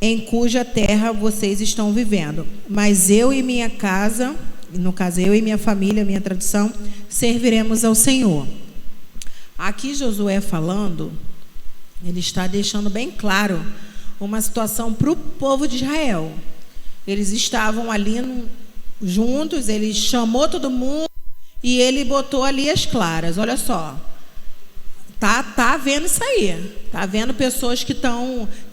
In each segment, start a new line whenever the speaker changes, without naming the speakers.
em cuja terra vocês estão vivendo. Mas eu e minha casa, no caso eu e minha família, minha tradição, serviremos ao Senhor. Aqui Josué falando, ele está deixando bem claro uma situação para o povo de Israel. Eles estavam ali juntos, ele chamou todo mundo e ele botou ali as claras. Olha só, tá vendo isso aí, tá vendo pessoas que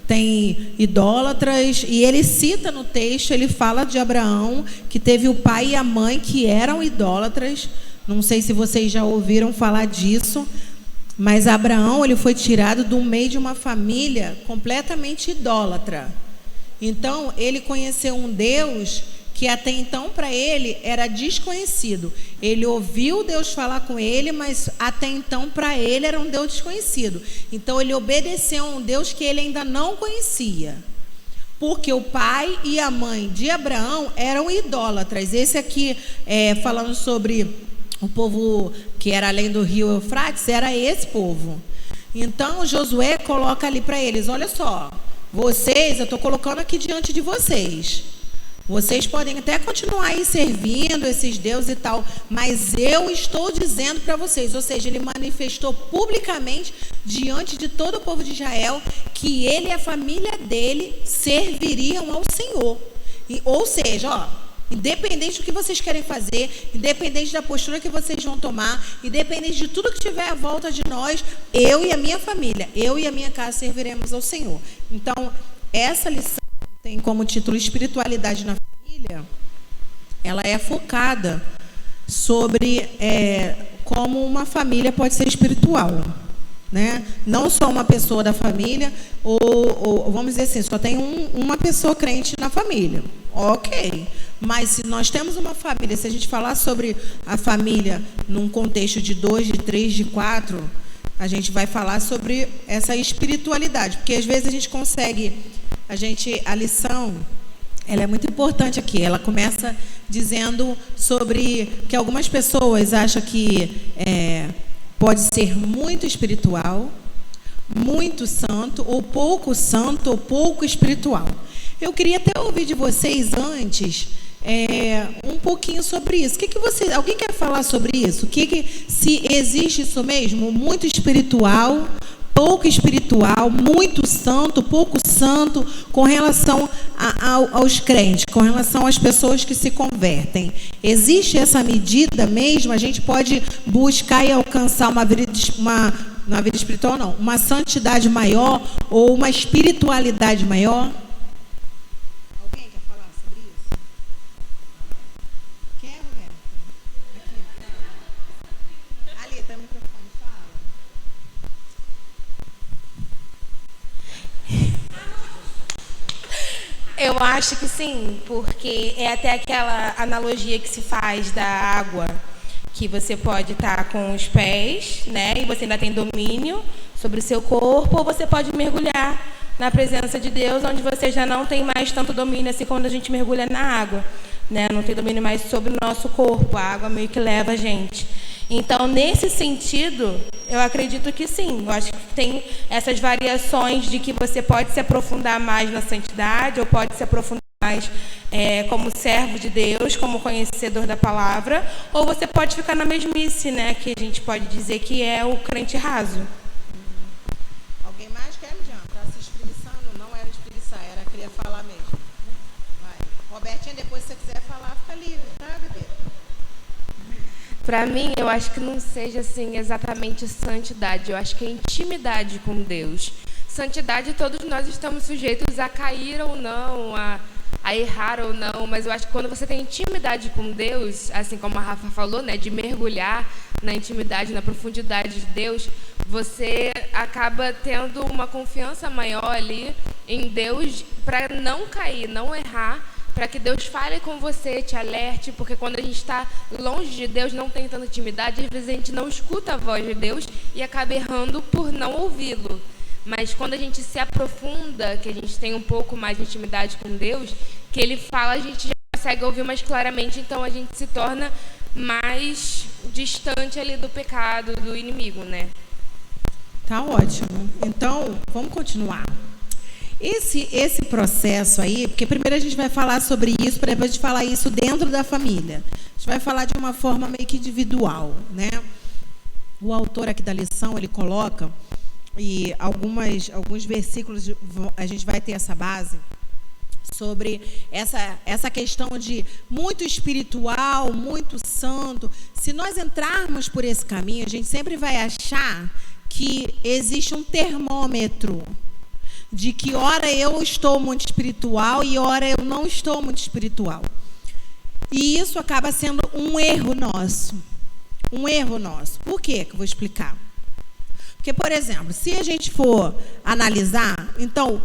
têm idólatras, e ele cita no texto, ele fala de Abraão, que teve o pai e a mãe que eram idólatras. Não sei se vocês já ouviram falar disso, mas Abraão, ele foi tirado do meio de uma família completamente idólatra. Então, ele conheceu um Deus que até então para ele era desconhecido. Ele ouviu Deus falar com ele, mas até então para ele era um Deus desconhecido. Então, ele obedeceu a um Deus que ele ainda não conhecia. Porque o pai e a mãe de Abraão eram idólatras. Esse aqui, falando sobre o povo que era além do rio Eufrates, era esse povo. Então Josué coloca ali para eles: olha só, vocês, eu estou colocando aqui diante de vocês, vocês podem até continuar aí servindo esses deuses e tal, mas eu estou dizendo para vocês. Ou seja, ele manifestou publicamente diante de todo o povo de Israel que ele e a família dele serviriam ao Senhor. Ou seja, ó, independente do que vocês querem fazer, independente da postura que vocês vão tomar, independente de tudo que tiver à volta de nós, eu e a minha família, eu e a minha casa serviremos ao Senhor. Então, essa lição tem como título Espiritualidade na Família. Ela é focada sobre como uma família pode ser espiritual, né? Não só uma pessoa da família, ou vamos dizer assim, só tem uma pessoa crente na família. Ok, mas se nós temos uma família, se a gente falar sobre a família num contexto de 2, de 3, de 4, a gente vai falar sobre essa espiritualidade, porque às vezes a gente consegue, a lição, ela é muito importante aqui. Ela começa dizendo sobre que algumas pessoas acham que pode ser muito espiritual, muito santo, ou pouco espiritual. Eu queria até ouvir de vocês antes um pouquinho sobre isso. Alguém quer falar sobre isso? Se existe isso mesmo? Muito espiritual, pouco espiritual, muito santo, pouco santo, com relação aos crentes, com relação às pessoas que se convertem. Existe essa medida mesmo? A gente pode buscar e alcançar uma vida espiritual, não, uma santidade maior ou uma espiritualidade maior?
Eu acho que sim, porque é até aquela analogia que se faz da água, que você pode estar com os pés, né, e você ainda tem domínio sobre o seu corpo, ou você pode mergulhar na presença de Deus, onde você já não tem mais tanto domínio, assim, quando a gente mergulha na água, né, não tem domínio mais sobre o nosso corpo, a água meio que leva a gente. Então, nesse sentido, eu acredito que sim. Eu acho que tem essas variações de que você pode se aprofundar mais na santidade, ou pode se aprofundar mais como servo de Deus, como conhecedor da palavra, ou você pode ficar na mesmice, né, que a gente pode dizer que é o crente raso.
Alguém mais quer, Jean? Está se espreguiçando? Não era espreguiçar, queria falar mesmo. Vai. Robertinha, depois se você quiser falar, fica livre, tá, bebê?
Para mim, eu acho que não seja assim exatamente santidade, eu acho que é intimidade com Deus. Santidade, todos nós estamos sujeitos a cair ou não, a errar ou não, mas eu acho que quando você tem intimidade com Deus, assim como a Rafa falou, né, de mergulhar na intimidade, na profundidade de Deus, você acaba tendo uma confiança maior ali em Deus para não cair, não errar, para que Deus fale com você, te alerte, porque quando a gente está longe de Deus, não tem tanta intimidade, às vezes a gente não escuta a voz de Deus e acaba errando por não ouvi-lo. Mas quando a gente se aprofunda, que a gente tem um pouco mais de intimidade com Deus, que Ele fala, a gente já consegue ouvir mais claramente, então a gente se torna mais distante ali do pecado, do inimigo, né?
Tá ótimo. Então, vamos continuar. esse processo aí, porque primeiro a gente vai falar sobre isso, para depois a gente falar isso dentro da família. A gente vai falar de uma forma meio que individual, né? O autor aqui da lição, ele coloca, e alguns versículos, a gente vai ter essa base, sobre essa questão de muito espiritual, muito santo. Se nós entrarmos por esse caminho, a gente sempre vai achar que existe um termômetro de que ora eu estou muito espiritual e ora eu não estou muito espiritual. E isso acaba sendo um erro nosso. Um erro nosso. Por quê? Que eu vou explicar. Porque, por exemplo, se a gente for analisar, então,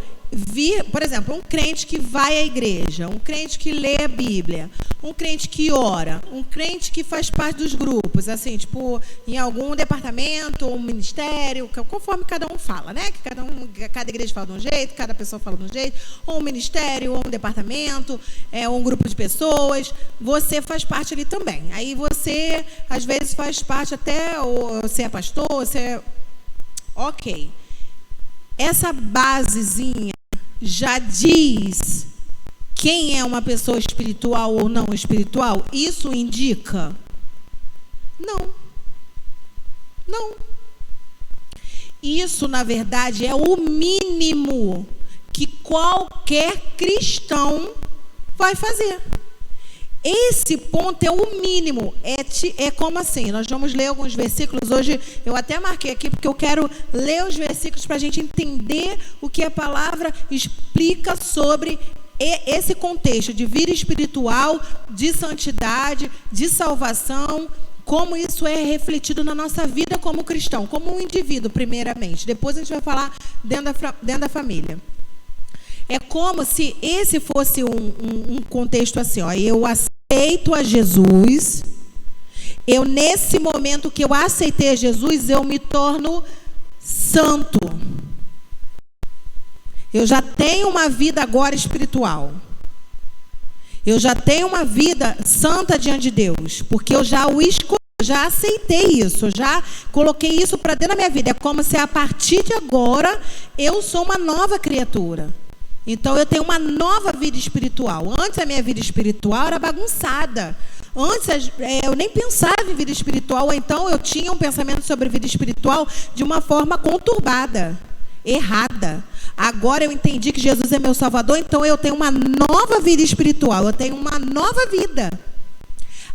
por exemplo, um crente que vai à igreja, um crente que lê a Bíblia, um crente que ora, um crente que faz parte dos grupos, assim, tipo, em algum departamento ou um ministério, conforme cada um fala, né? Que cada igreja fala de um jeito, cada pessoa fala de um jeito, ou um ministério, ou um departamento, ou um grupo de pessoas, você faz parte ali também. Aí você, às vezes, faz parte até, ou você é pastor, você é... Ok. Essa basezinha já diz quem é uma pessoa espiritual ou não espiritual? Isso indica? Não. Não. Isso, na verdade, é o mínimo que qualquer cristão vai fazer. Esse ponto é o mínimo. É como assim? Nós vamos ler alguns versículos. Hoje eu até marquei aqui porque eu quero ler os versículos para a gente entender o que a palavra explica sobre esse contexto de vida espiritual, de santidade, de salvação, como isso é refletido na nossa vida como cristão, como um indivíduo, primeiramente. Depois a gente vai falar dentro da família. É como se esse fosse um contexto assim, ó, eu aceito a Jesus, nesse momento que eu aceitei a Jesus, eu me torno santo. Eu já tenho uma vida agora espiritual. Eu já tenho uma vida santa diante de Deus, porque eu já o escolhi, já aceitei isso, eu já coloquei isso para dentro da minha vida. É como se a partir de agora eu sou uma nova criatura. Então eu tenho uma nova vida espiritual. Antes a minha vida espiritual era bagunçada. Antes eu nem pensava em vida espiritual, ou então eu tinha um pensamento sobre vida espiritual de uma forma conturbada, errada. Agora eu entendi que Jesus é meu Salvador, então eu tenho uma nova vida espiritual, eu tenho uma nova vida.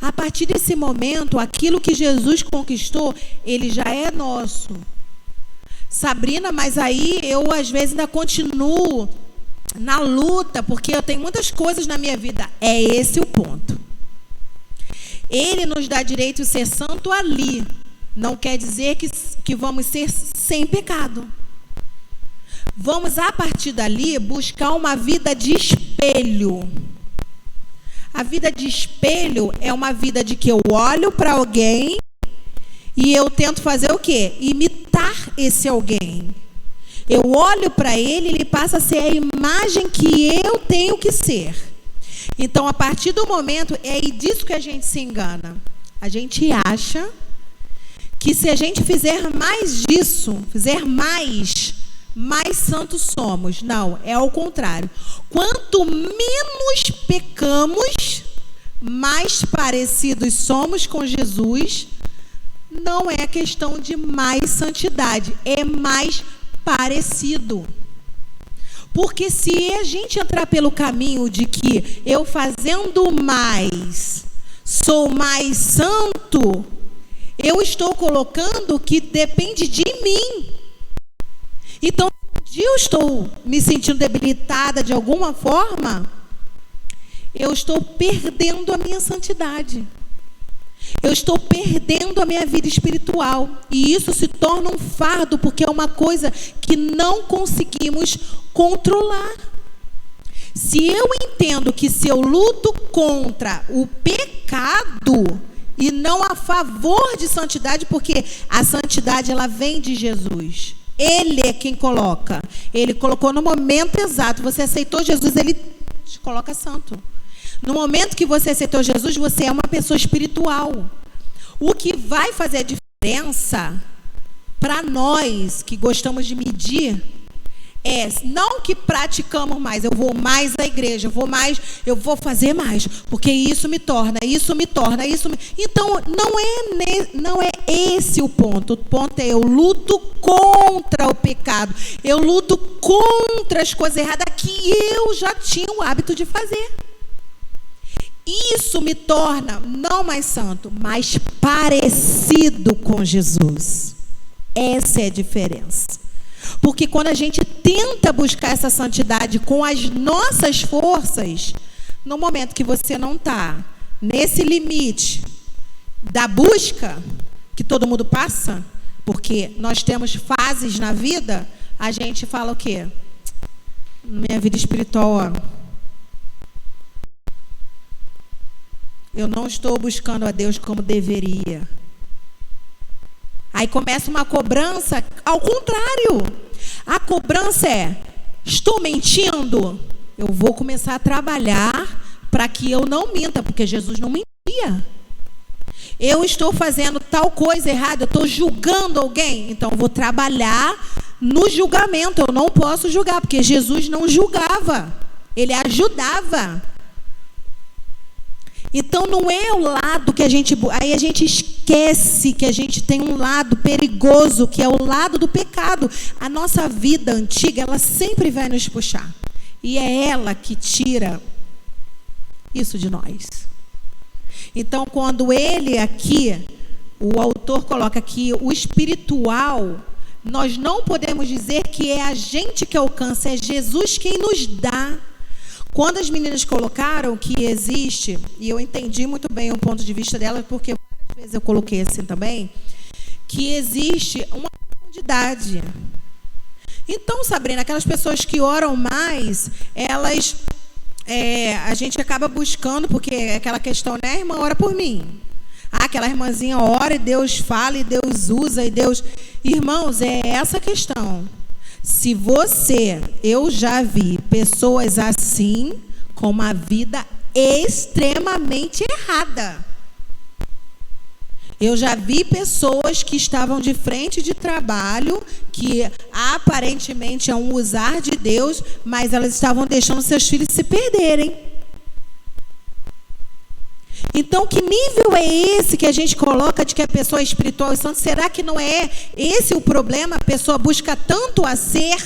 A partir desse momento, aquilo que Jesus conquistou, ele já é nosso. Sabrina, mas aí eu às vezes ainda continuo na luta, porque eu tenho muitas coisas na minha vida. É esse o ponto. Ele nos dá direito de ser santo ali. Não quer dizer que vamos ser sem pecado. Vamos, a partir dali, buscar uma vida de espelho. A vida de espelho é uma vida de que eu olho para alguém e eu tento fazer o quê? Imitar esse alguém. Eu olho para ele, ele passa a ser a imagem que eu tenho que ser. Então, a partir do momento, é disso que a gente se engana. A gente acha que se a gente fizer mais disso, fizer mais santos somos. Não, é ao contrário. Quanto menos pecamos, mais parecidos somos com Jesus. Não é questão de mais santidade, é mais parecido. Porque se a gente entrar pelo caminho de que eu fazendo mais sou mais santo, eu estou colocando que depende de mim. Então, se eu estou me sentindo debilitada de alguma forma, eu estou perdendo a minha santidade. Eu estou perdendo a minha vida espiritual. E isso se torna um fardo, porque é uma coisa que não conseguimos controlar. Se eu entendo que se eu luto contra o pecado e não a favor de santidade, porque a santidade ela vem de Jesus. Ele é quem coloca. Ele colocou no momento exato. Você aceitou Jesus, ele te coloca santo. No momento que você aceitou Jesus, você é uma pessoa espiritual. O que vai fazer a diferença para nós que gostamos de medir não que praticamos mais, eu vou mais à igreja, eu vou fazer mais, porque isso me torna. Então, não é esse o ponto. O ponto é: eu luto contra o pecado, eu luto contra as coisas erradas que eu já tinha o hábito de fazer. Isso me torna não mais santo, mas parecido com Jesus. Essa é a diferença. Porque quando a gente tenta buscar essa santidade com as nossas forças, no momento que você não está nesse limite da busca que todo mundo passa, porque nós temos fases na vida, a gente fala o quê? Minha vida espiritual, ó, eu não estou buscando a Deus como deveria. Aí começa uma cobrança ao contrário. A cobrança é: estou mentindo? Eu vou começar a trabalhar para que eu não minta, porque Jesus não mentia. Eu estou fazendo tal coisa errada, eu estou julgando alguém, então eu vou trabalhar no julgamento. Eu não posso julgar, porque Jesus não julgava, ele ajudava. Então não é o lado que aí a gente esquece que a gente tem um lado perigoso, que é o lado do pecado. A nossa vida antiga, ela sempre vai nos puxar. E é ela que tira isso de nós. Então, quando ele aqui, o autor coloca aqui o espiritual, nós não podemos dizer que é a gente que alcança, é Jesus quem nos dá. Quando as meninas colocaram que existe, e eu entendi muito bem o ponto de vista delas, porque várias vezes eu coloquei assim também, que existe uma profundidade. Então, Sabrina, aquelas pessoas que oram mais, elas, a gente acaba buscando, porque é aquela questão, né, irmã, ora por mim. Aquela irmãzinha ora e Deus fala, e Deus usa, e Deus... Irmãos, é essa a questão. Se eu já vi pessoas assim, com uma vida extremamente errada. Eu já vi pessoas que estavam de frente de trabalho, que aparentemente é um usar de Deus, mas elas estavam deixando seus filhos se perderem. Então, que nível é esse que a gente coloca de que a pessoa é espiritual e santa? Será que não é esse o problema? A pessoa busca tanto a ser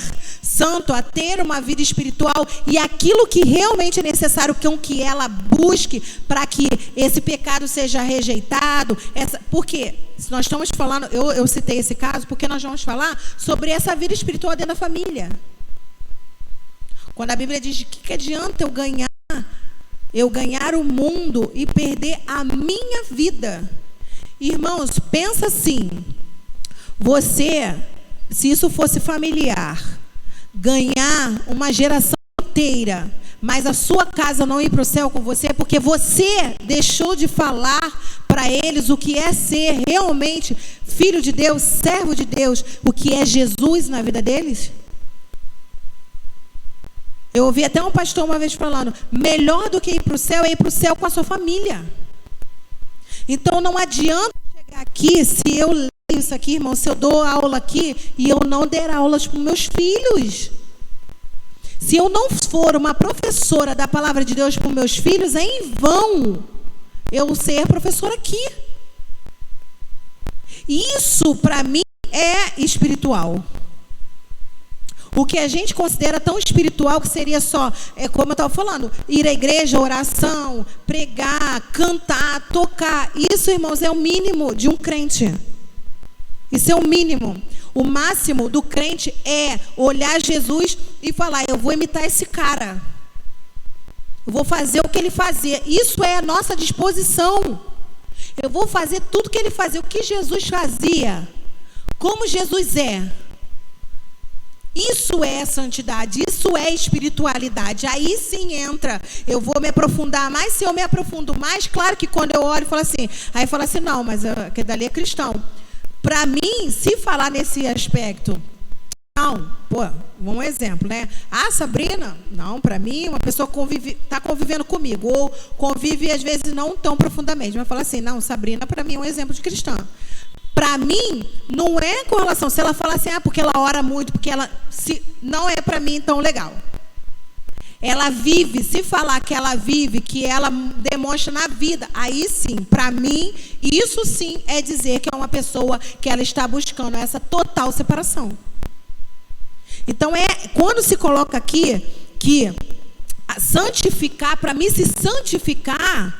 santo, a ter uma vida espiritual, e aquilo que realmente é necessário que ela busque para que esse pecado seja rejeitado. Porque nós estamos falando, eu citei esse caso, porque nós vamos falar sobre essa vida espiritual dentro da família. Quando a Bíblia diz: que adianta eu ganhar o mundo e perder a minha vida? Irmãos, pensa assim: se isso fosse familiar, ganhar uma geração inteira, mas a sua casa não ir para o céu com você, porque você deixou de falar para eles o que é ser realmente filho de Deus, servo de Deus, o que é Jesus na vida deles? Eu ouvi até um pastor uma vez falando: melhor do que ir para o céu é ir para o céu com a sua família. Então não adianta chegar aqui, se eu leio isso aqui, irmão, se eu dou aula aqui e eu não der aulas para os meus filhos. Se eu não for uma professora da palavra de Deus para os meus filhos, é em vão eu ser professora aqui. Isso, para mim, é espiritual. O que a gente considera tão espiritual, que seria só, como eu estava falando, ir à igreja, oração, pregar, cantar, tocar. Isso, irmãos, é o mínimo de um crente. Isso é o mínimo. O máximo do crente é olhar Jesus e falar: eu vou imitar esse cara. Eu vou fazer o que ele fazia. Isso é a nossa disposição. Eu vou fazer tudo o que ele fazia, o que Jesus fazia. Como Jesus é. Isso é santidade, isso é espiritualidade. Aí sim entra, eu vou me aprofundar mais. Se eu me aprofundo mais, claro que quando eu olho, falo assim, aí fala assim: não, mas aquele dali é cristão. Para mim, se falar nesse aspecto, não, um exemplo, né? Sabrina, não, para mim, uma pessoa está convivendo comigo, ou convive às vezes não tão profundamente, mas fala assim: não, Sabrina para mim é um exemplo de cristã. Para mim, não é com relação, se ela falar assim, porque ela ora muito, porque ela, não é para mim tão legal. Ela vive, se falar que ela vive, que ela demonstra na vida, aí sim, para mim, isso sim é dizer que é uma pessoa que ela está buscando essa total separação. Então, quando se coloca aqui que santificar, para mim, se santificar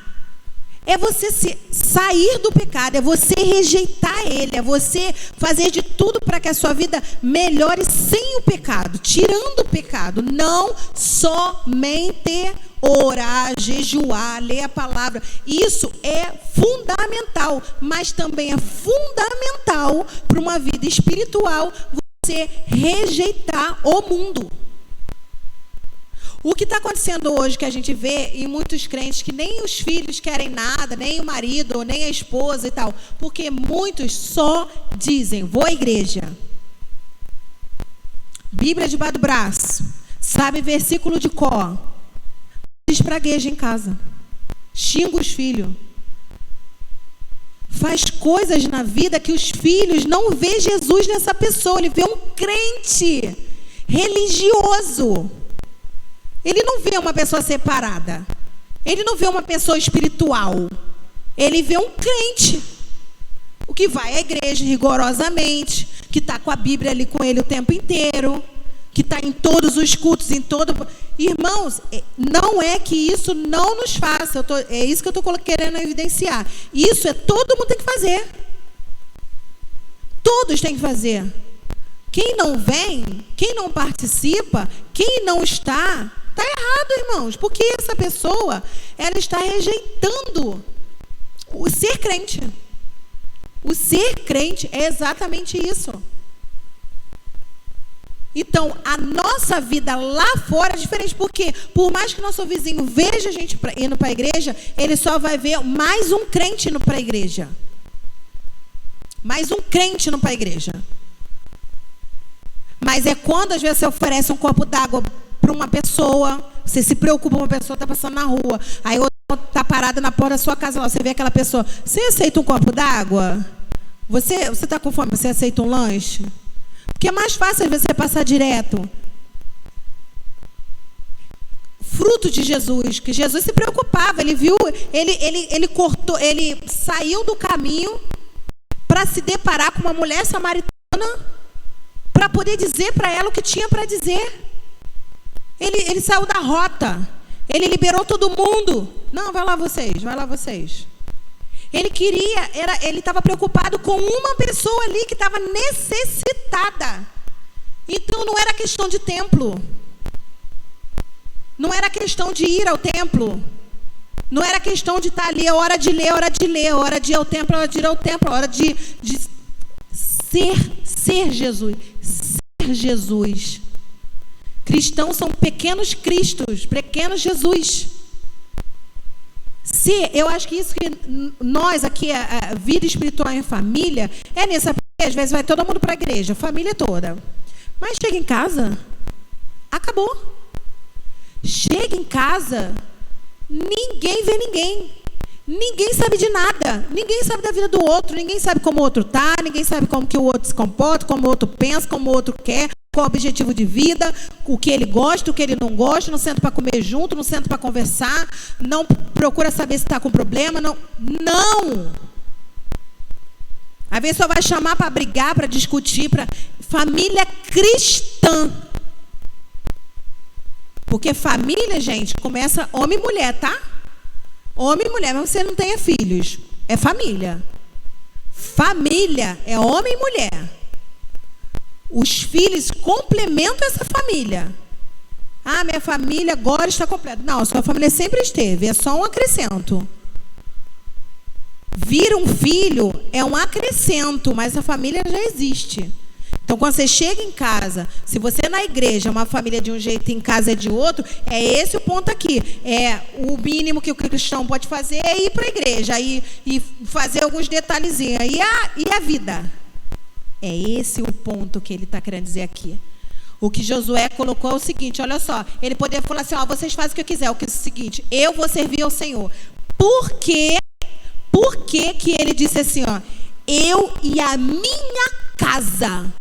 é você sair do pecado, é você rejeitar ele, é você fazer de tudo para que a sua vida melhore sem o pecado, tirando o pecado, não somente orar, jejuar, ler a palavra. Isso é fundamental, mas também é fundamental para uma vida espiritual você rejeitar o mundo. O que está acontecendo hoje, que a gente vê em muitos crentes, que nem os filhos querem nada, nem o marido, nem a esposa e tal, porque muitos só dizem, vou à igreja. Bíblia debaixo do braço, sabe versículo de cor, espragueja em casa, xinga os filhos, faz coisas na vida que os filhos não vê Jesus nessa pessoa, ele vê um crente religioso. Ele não vê uma pessoa separada. Ele não vê uma pessoa espiritual. Ele vê um crente. O que vai à igreja rigorosamente, que está com a Bíblia ali com ele o tempo inteiro, que está em todos os cultos, em todo... Irmãos, não é que isso não nos faça. É isso que eu estou querendo evidenciar. Isso todo mundo tem que fazer. Todos têm que fazer. Quem não vem, quem não participa, quem não está... Está errado, irmãos, porque essa pessoa, ela está rejeitando o ser crente. O ser crente é exatamente isso. Então, a nossa vida lá fora é diferente, porque por mais que nosso vizinho veja a gente indo para a igreja, ele só vai ver mais um crente indo para a igreja. Mais um crente indo para a igreja. Mas é quando às vezes você oferece um copo d'água para uma pessoa, você se preocupa, uma pessoa está passando na rua, aí outra está parada na porta da sua casa, lá, você vê aquela pessoa, você aceita um copo d'água? Você está com fome, você aceita um lanche? Porque é mais fácil às vezes você passar direto. Fruto de Jesus, que Jesus se preocupava, ele viu, ele cortou, ele saiu do caminho para se deparar com uma mulher samaritana, para poder dizer para ela o que tinha para dizer. Ele saiu da rota. Ele liberou todo mundo. Não, vai lá vocês. Ele estava preocupado com uma pessoa ali que estava necessitada. Então não era questão de templo. Não era questão de ir ao templo. Não era questão de estar ali, é hora de ler, hora de ir ao templo, hora de ir ao templo, hora de ser Jesus. Ser Jesus. Cristãos são pequenos cristos, pequenos Jesus. Eu acho que isso que nós aqui, a vida espiritual em família, é nessa, porque às vezes vai todo mundo para a igreja, a família toda. Mas chega em casa, acabou. Chega em casa, ninguém vê ninguém. Ninguém sabe de nada. Ninguém sabe da vida do outro. Ninguém sabe como o outro está. Ninguém sabe como que o outro se comporta, como o outro pensa, como o outro quer. Qual o objetivo de vida, o que ele gosta, o que ele não gosta, não senta para comer junto, não senta para conversar, não procura saber se está com problema, não. Às vezes só vai chamar para brigar, para discutir, para família cristã. Porque família, gente, começa homem e mulher, tá? Homem e mulher, mas você não tenha filhos, é família. Família é homem e mulher. Os filhos complementam essa família. Ah, minha família agora está completa. Não, sua família sempre esteve, é só um acrescento. Vir um filho é um acrescento, mas a família já existe. Então, quando você chega em casa, se você na igreja é uma família de um jeito e em casa é de outro, é esse o ponto aqui. É o mínimo que o cristão pode fazer é ir para a igreja e fazer alguns detalhezinhos. E a vida? É esse o ponto que ele está querendo dizer aqui. O que Josué colocou é o seguinte, olha só, ele poderia falar assim, vocês fazem o que eu quiser, o que é o seguinte, eu vou servir ao Senhor. Por que que ele disse assim, eu e a minha casa.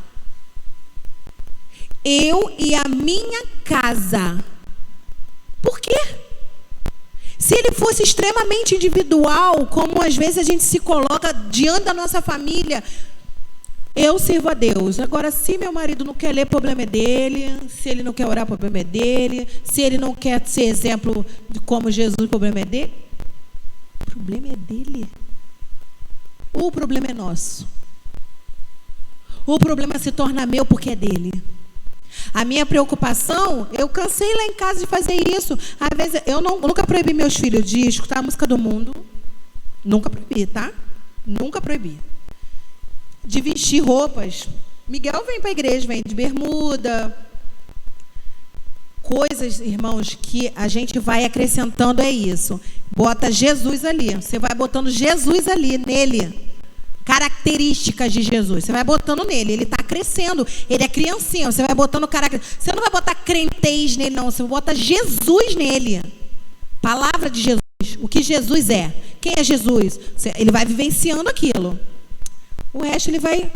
Eu e a minha casa. Por quê? Se ele fosse extremamente individual, como às vezes a gente se coloca diante da nossa família, eu sirvo a Deus. Agora, se meu marido não quer ler, o problema é dele. Se ele não quer orar, o problema é dele. Se ele não quer ser exemplo de como Jesus, o problema é dele. O problema é dele. O problema é nosso. O problema se torna meu porque é dele. A minha preocupação, eu cansei lá em casa de fazer isso. Às vezes, eu nunca proibi meus filhos de escutar a música do mundo. Nunca proibi, tá? Nunca proibi. De vestir roupas. Miguel vem para a igreja, vem de bermuda. Coisas, irmãos, que a gente vai acrescentando é isso. Bota Jesus ali. Você vai botando Jesus ali, nele. Características de Jesus. Você vai botando nele. Ele está crescendo. Ele é criancinha. Você vai botando características. Você não vai botar crentez nele, não. Você bota Jesus nele. Palavra de Jesus. O que Jesus é. Quem é Jesus? Ele vai vivenciando aquilo. O resto ele vai...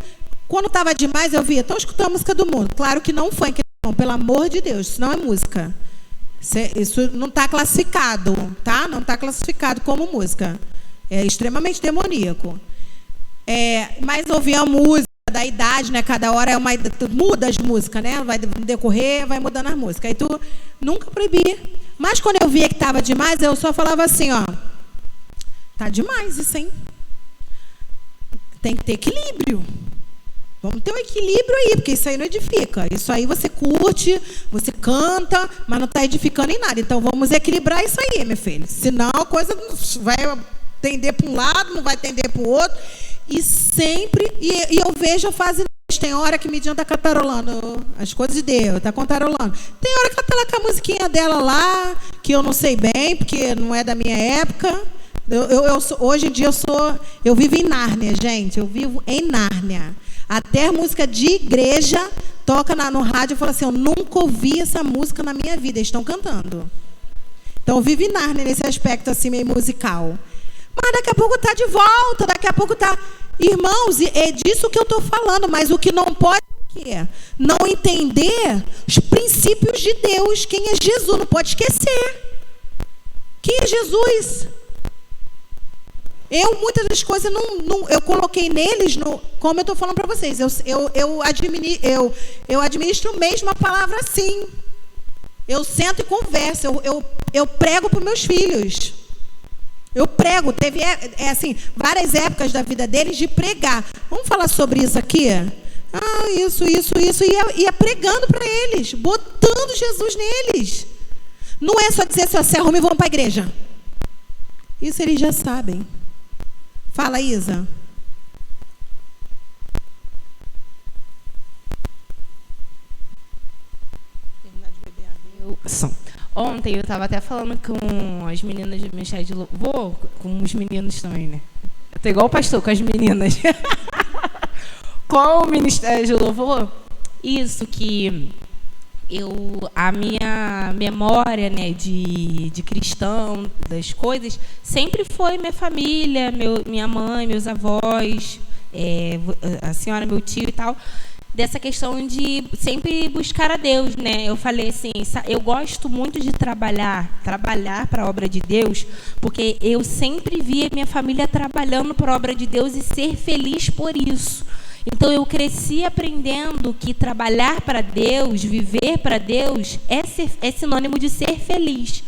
Quando estava demais, eu via, estão escutando a música do mundo. Claro que não foi, pelo amor de Deus, isso não é música. Isso não está classificado, tá? Não está classificado como música. É extremamente demoníaco. Mas ouvir a música da idade, né? Cada hora é uma... Muda as músicas, né? Vai decorrer, vai mudando as músicas. Aí tu nunca proibia. Mas quando eu via que estava demais, eu só falava assim, ó. Tá demais isso, hein? Tem que ter equilíbrio. Vamos ter um equilíbrio aí, porque isso aí não edifica. Isso aí você curte, você canta, mas não está edificando em nada. Então vamos equilibrar isso aí, meu filho. Senão a coisa vai tender para um lado, não vai tender para o outro. E sempre, e eu vejo a fase. Tem hora que Midian está cantarolando as coisas de Deus, está cantarolando. Tem hora que ela está lá com a musiquinha dela lá, que eu não sei bem, porque não é da minha época. Hoje em dia eu vivo em Nárnia, gente. Eu vivo em Nárnia. Até a música de igreja toca no rádio e fala assim: eu nunca ouvi essa música na minha vida. Eles estão cantando. Então eu vivo em Nárnia nesse aspecto assim meio musical. Mas daqui a pouco está de volta, daqui a pouco está... Irmãos, é disso que eu estou falando. Mas o que não pode é o quê? Não entender os princípios de Deus. Quem é Jesus? Não pode esquecer. Quem é Jesus? Muitas das coisas, eu coloquei neles, como eu estou falando para vocês, eu administro mesmo a palavra assim. Eu sento e converso, eu prego para os meus filhos. Eu prego, teve assim, várias épocas da vida deles de pregar. Vamos falar sobre isso aqui? Isso, e ia pregando para eles, botando Jesus neles. Não é só dizer assim, se arruma e vamos para a igreja. Isso eles já sabem. Fala, Isa.
Ontem eu estava até falando com as meninas do Ministério de Louvor, com os meninos também, né? Eu tô igual o pastor com as meninas. Com o Ministério de Louvor, isso que a minha memória, né, de cristão, das coisas, sempre foi minha família, minha mãe, meus avós, a senhora, meu tio e tal, dessa questão de sempre buscar a Deus, né? Eu falei assim, eu gosto muito de trabalhar para a obra de Deus, porque eu sempre via minha família trabalhando para a obra de Deus e ser feliz por isso. Então, eu cresci aprendendo que trabalhar para Deus, viver para Deus, é sinônimo de ser feliz.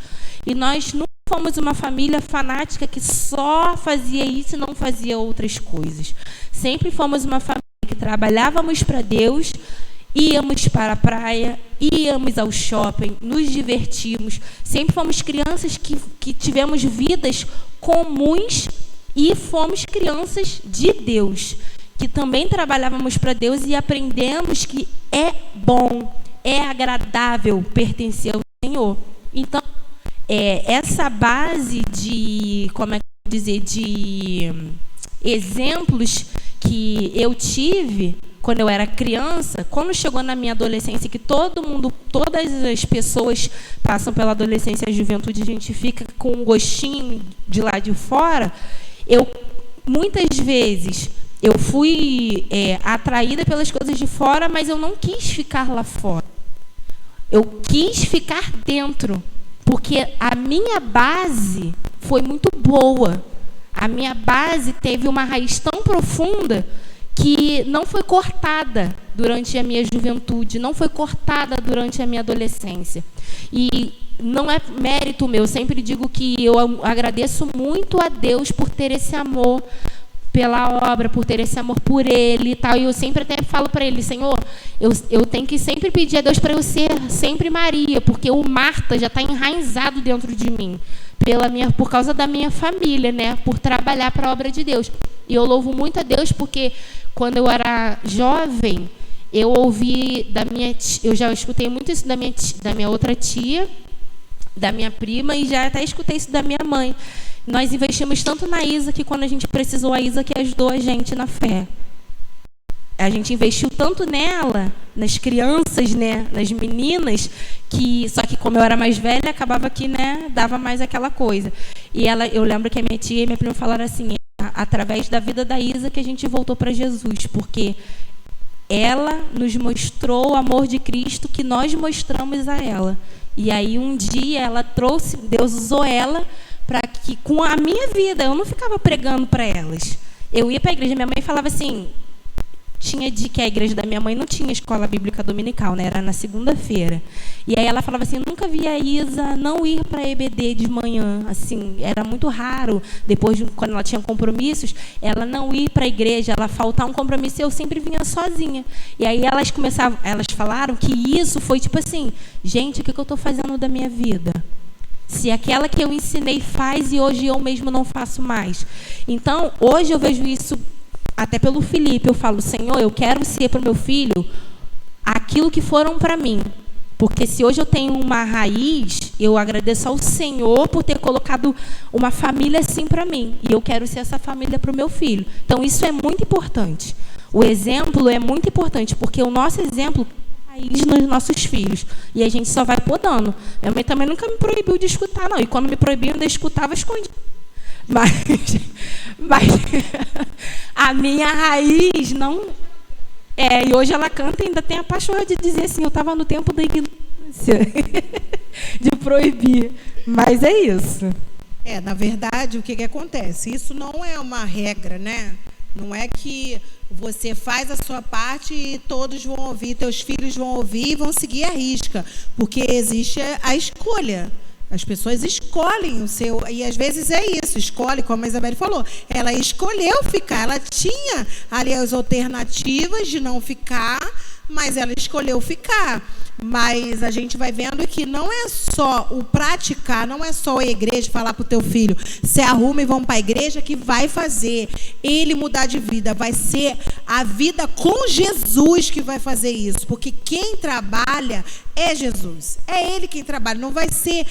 E nós nunca fomos uma família fanática que só fazia isso e não fazia outras coisas. Sempre fomos uma família que trabalhávamos para Deus, íamos para a praia, íamos ao shopping, nos divertimos. Sempre fomos crianças que tivemos vidas comuns e fomos crianças de Deus, que também trabalhávamos para Deus e aprendemos que é bom, é agradável pertencer ao Senhor. Então, essa base de, de exemplos que eu tive quando eu era criança, quando chegou na minha adolescência, que todas as pessoas passam pela adolescência e a juventude, a gente fica com um gostinho de lá de fora, eu muitas vezes Eu fui atraída pelas coisas de fora, mas eu não quis ficar lá fora. Eu quis ficar dentro, porque a minha base foi muito boa. A minha base teve uma raiz tão profunda que não foi cortada durante a minha juventude, não foi cortada durante a minha adolescência. E não é mérito meu, eu sempre digo que eu agradeço muito a Deus por ter esse amor pela obra, por ter esse amor por Ele e tal. E eu sempre até falo para Ele, Senhor, eu tenho que sempre pedir a Deus para eu ser sempre Maria, porque o Marta já está enraizado dentro de mim, por causa da minha família, né? Por trabalhar para a obra de Deus. E eu louvo muito a Deus porque quando eu era jovem, eu ouvi da minha tia, eu já escutei muito isso da minha outra tia, da minha prima, e já até escutei isso da minha mãe. Nós investimos tanto na Isa que quando a gente precisou, a Isa que ajudou a gente na fé. A gente investiu tanto nela, nas crianças, né, nas meninas, que só que como eu era mais velha, acabava que, né, dava mais aquela coisa. E eu lembro que a minha tia e minha prima falaram assim, através da vida da Isa que a gente voltou para Jesus, porque ela nos mostrou o amor de Cristo que nós mostramos a ela. E aí um dia ela trouxe, Deus usou ela para que com a minha vida, eu não ficava pregando para elas. Eu ia para a igreja, minha mãe falava assim, que a igreja da minha mãe não tinha escola bíblica dominical, né? Era na segunda-feira. E aí ela falava assim, nunca vi a Isa não ir para a EBD de manhã, assim, era muito raro, quando ela tinha compromissos, ela não ir para a igreja, ela faltar um compromisso, eu sempre vinha sozinha. E aí elas falaram que isso foi tipo assim, gente, o que eu estou fazendo da minha vida? Se aquela que eu ensinei faz e hoje eu mesmo não faço mais. Então, hoje eu vejo isso até pelo Felipe, eu falo, Senhor, eu quero ser para o meu filho aquilo que foram para mim. Porque se hoje eu tenho uma raiz, eu agradeço ao Senhor por ter colocado uma família assim para mim. E eu quero ser essa família para o meu filho. Então, isso é muito importante. O exemplo é muito importante, porque o nosso exemplo é raiz nos nossos filhos. E a gente só vai podando. Minha mãe também nunca me proibiu de escutar, não. E quando me proibiam, eu escutava escondido. Mas a minha raiz não... e hoje ela canta e ainda tem a pachorra de dizer assim, eu estava no tempo da ignorância, de proibir. Mas é isso.
Na verdade, o que acontece? Isso não é uma regra, né? Não é que você faz a sua parte e todos vão ouvir, teus filhos vão ouvir e vão seguir a risca. Porque existe a escolha. As pessoas escolhem o seu... E às vezes é isso, escolhe, como a Isabelle falou. Ela escolheu ficar, ela tinha ali as alternativas de não ficar, mas ela escolheu ficar. Mas a gente vai vendo que não é só o praticar, não é só a igreja falar para o teu filho, se arruma e vamos para a igreja, que vai fazer ele mudar de vida. Vai ser a vida com Jesus que vai fazer isso. Porque quem trabalha é Jesus. É Ele quem trabalha. Não vai ser...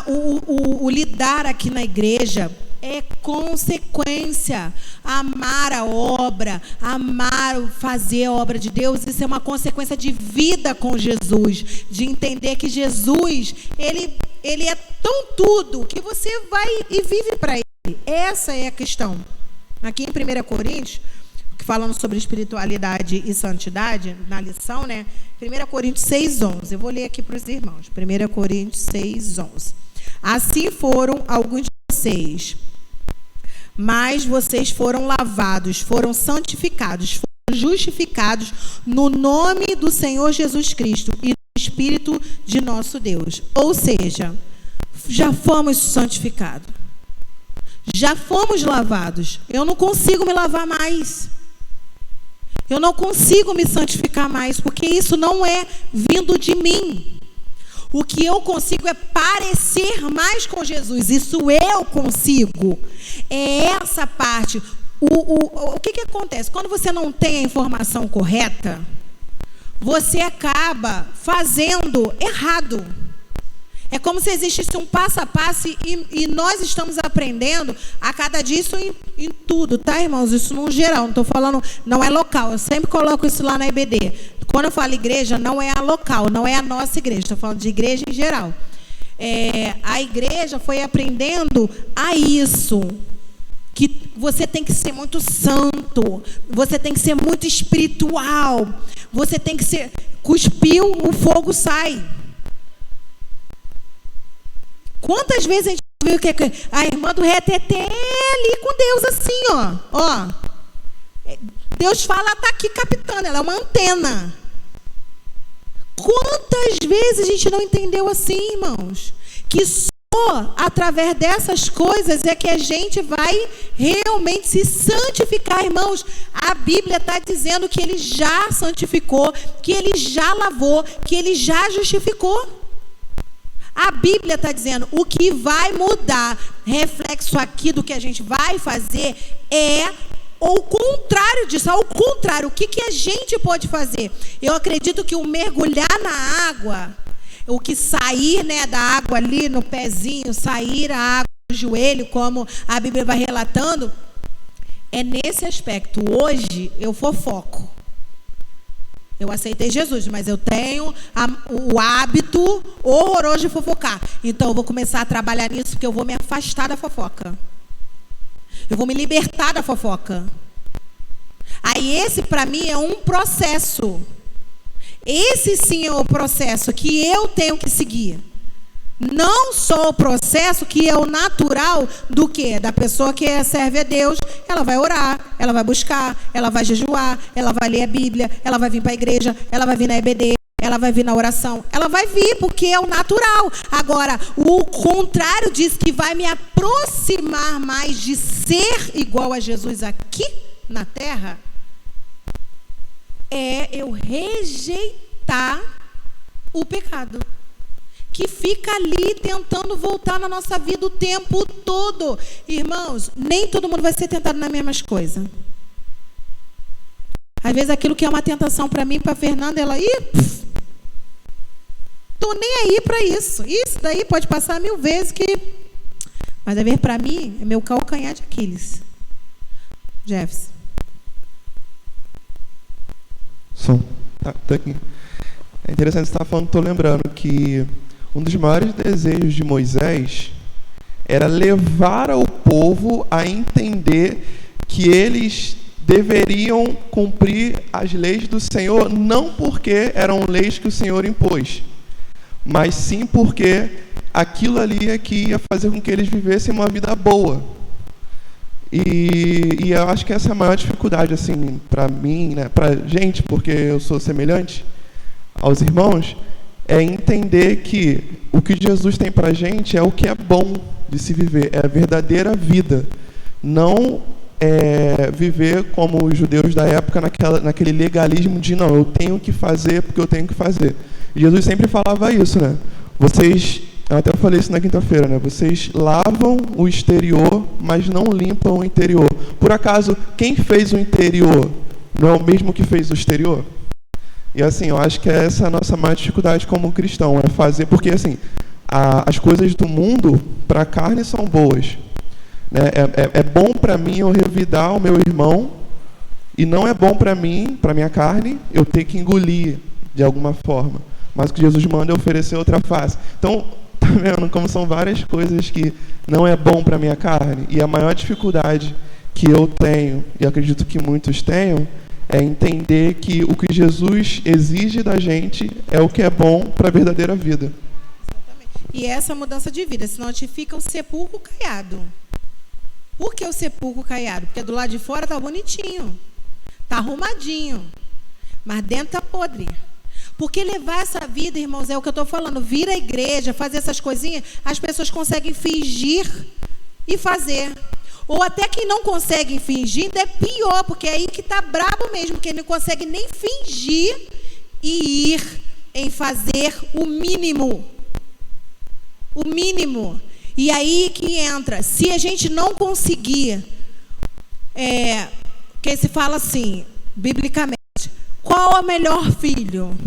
O lidar aqui na igreja é consequência. Amar a obra, fazer a obra de Deus, isso é uma consequência de vida com Jesus, de entender que Jesus, ele é tão tudo que você vai e vive para Ele. Essa é a questão. Aqui em 1 Coríntios, falando sobre espiritualidade e santidade, na lição, né? 1 Coríntios 6:11. Eu vou ler aqui para os irmãos. 1 Coríntios 6:11. Assim foram alguns de vocês, mas vocês foram lavados, foram santificados, foram justificados no nome do Senhor Jesus Cristo e no Espírito de nosso Deus. Ou seja, já fomos santificados, já fomos lavados. Eu não consigo me lavar mais. Eu não consigo me santificar mais, porque isso não é vindo de mim. O que eu consigo é parecer mais com Jesus. Isso eu consigo. É essa parte. O que acontece? Quando você não tem a informação correta, você acaba fazendo errado. É como se existisse um passo a passo e nós estamos aprendendo a cada dia isso em tudo, tá, irmãos? Isso no geral, não estou falando, não é local. Eu sempre coloco isso lá na EBD. Quando eu falo igreja, não é a local, não é a nossa igreja. Estou falando de igreja em geral. A igreja foi aprendendo a isso. que você tem que ser muito santo, você tem que ser muito espiritual, você tem que ser... Cuspiu, o fogo sai. Quantas vezes a gente viu que a irmã do reteté ali com Deus assim, ó. Deus fala, está aqui captando, ela é uma antena. Quantas vezes a gente não entendeu assim, irmãos? Que só através dessas coisas é que a gente vai realmente se santificar, irmãos. A Bíblia está dizendo que Ele já santificou, que Ele já lavou, que Ele já justificou. A Bíblia está dizendo, o que vai mudar, reflexo aqui do que a gente vai fazer, é o contrário disso. Ao contrário, o que a gente pode fazer? Eu acredito que o mergulhar na água, o que sair, né, da água ali no pezinho, sair a água do joelho, como a Bíblia vai relatando, é nesse aspecto. Hoje eu fofoco. Eu aceitei Jesus, mas eu tenho o hábito horroroso de fofocar. Então eu vou começar a trabalhar nisso, porque eu vou me afastar da fofoca. Eu vou me libertar da fofoca. Aí esse para mim é um processo. Esse sim é o processo que eu tenho que seguir. Não só o processo que é o natural do quê? Da pessoa que serve a Deus. Ela vai orar, ela vai buscar, ela vai jejuar, ela vai ler a Bíblia, ela vai vir para a igreja, ela vai vir na EBD, ela vai vir na oração. Ela vai vir porque é o natural. Agora, o contrário diz que vai me aproximar mais de ser igual a Jesus aqui na terra, é eu rejeitar o pecado, que fica ali tentando voltar na nossa vida o tempo todo. Irmãos, nem todo mundo vai ser tentado nas mesmas coisas. Às vezes aquilo que é uma tentação para mim, para a Fernanda, ela... Tô nem aí para isso. Isso daí pode passar 1000 vezes que... Mas às vezes para mim, é meu calcanhar de Aquiles. Jefferson.
Som. Tá aqui. É interessante você estar falando, estou lembrando que um dos maiores desejos de Moisés era levar ao povo a entender que eles deveriam cumprir as leis do Senhor, não porque eram leis que o Senhor impôs, mas sim porque aquilo ali é que ia fazer com que eles vivessem uma vida boa. E eu acho que essa é a maior dificuldade, assim, para mim, né, para gente, porque eu sou semelhante aos irmãos, é entender que o que Jesus tem para a gente é o que é bom de se viver, é a verdadeira vida. Não viver como os judeus da época, naquele legalismo de, não, eu tenho que fazer porque eu tenho que fazer. E Jesus sempre falava isso, né? Eu até falei isso na quinta-feira, né? Vocês lavam o exterior, mas não limpam o interior. Por acaso, quem fez o interior não é o mesmo que fez o exterior? E assim, eu acho que essa é a nossa maior dificuldade como cristão, é fazer... Porque assim, as coisas do mundo, para a carne, são boas. Né? É bom para mim eu revidar o meu irmão, e não é bom para mim, para minha carne, eu ter que engolir de alguma forma. Mas o que Jesus manda é oferecer outra face. Então, tá vendo como são várias coisas que não é bom para minha carne? E a maior dificuldade que eu tenho, e acredito que muitos tenham, é entender que o que Jesus exige da gente é o que é bom para a verdadeira vida.
Exatamente. E essa mudança de vida, senão a gente fica o sepulcro caiado. Por que o sepulcro caiado? Porque do lado de fora tá bonitinho, tá arrumadinho, mas dentro tá podre. Porque levar essa vida, irmãos, é o que eu estou falando, vir à igreja, fazer essas coisinhas, as pessoas conseguem fingir e fazer. Ou até quem não consegue fingir, ainda é pior, porque é aí que está brabo mesmo, que ele não consegue nem fingir e ir em fazer o mínimo. O mínimo. E aí que entra, se a gente não conseguir, que se fala assim, biblicamente, qual é o melhor filho?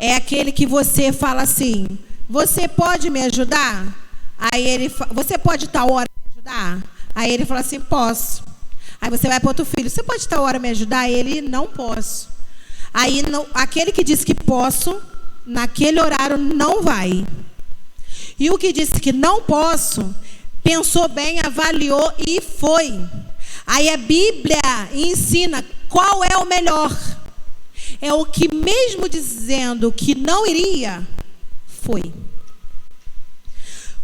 É aquele que você fala assim, você pode me ajudar? Aí ele fala, você pode tal hora me ajudar? Aí ele fala assim, posso. Aí você vai para outro filho, você pode tal hora me ajudar? Ele, não posso. Aí aquele que disse que posso, naquele horário não vai. E o que disse que não posso, pensou bem, avaliou e foi. Aí a Bíblia ensina qual é o melhor. É o que, mesmo dizendo que não iria, foi.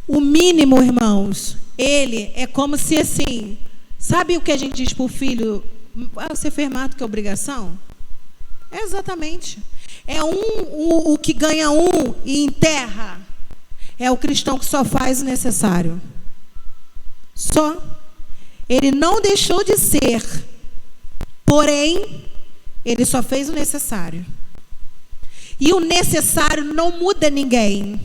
O mínimo, irmãos, ele é como se assim, sabe o que a gente diz para o filho? Você fez mais do que obrigação? É exatamente. É o que ganha e enterra. É o cristão que só faz o necessário. Só. Ele não deixou de ser, porém, ele só fez o necessário. E o necessário não muda ninguém.